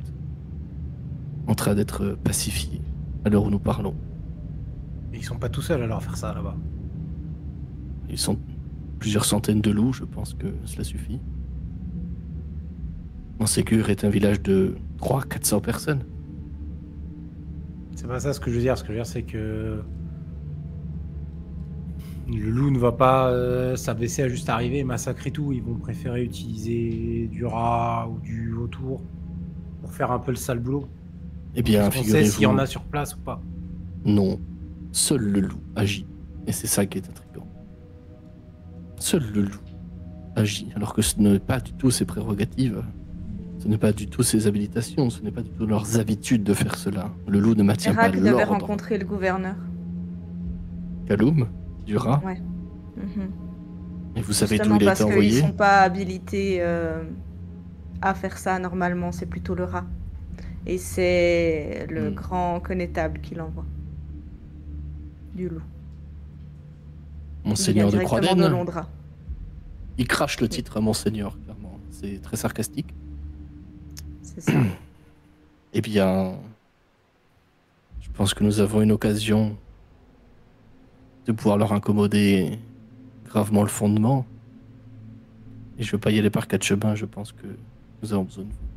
en train d'être pacifié à l'heure où nous parlons. Et ils sont pas tout seuls alors à faire ça là-bas. Ils sont plusieurs centaines de loups, je pense que cela suffit. Mansécure est un village de 300-400 personnes. C'est pas ça ce que je veux dire. Ce que je veux dire, c'est que le loup ne va pas s'abaisser à juste arriver et massacrer tout. Ils vont préférer utiliser du rat ou du vautour pour faire un peu le sale boulot. Eh bien, Est-ce qu'on sait s'il y en figurez-vous, a sur place ou pas? non. Seul le loup agit. Et c'est ça qui est intriguant. Seul le loup agit, alors que ce n'est pas du tout ses prérogatives. Ce n'est pas du tout ses habilitations, ce n'est pas du tout leurs habitudes de faire cela. Le loup ne maintient pas Erak devait l'ordre. rencontrer le gouverneur. Kaloum, du rat. Ouais. Mhm. Et vous savez d'où Justement il a parce été qu'ils envoyé? sont pas habilités à faire ça normalement, c'est plutôt le rat. Et c'est le grand connétable qui l'envoie. Du loup. Il vient Monseigneur de directement de Croisden. Londres. Il crache le titre à Monseigneur, clairement. C'est très sarcastique. C'est ça. Eh bien, je pense que nous avons une occasion de pouvoir leur incommoder gravement le fondement. Et je ne veux pas y aller par quatre chemins, je pense que nous avons besoin de vous.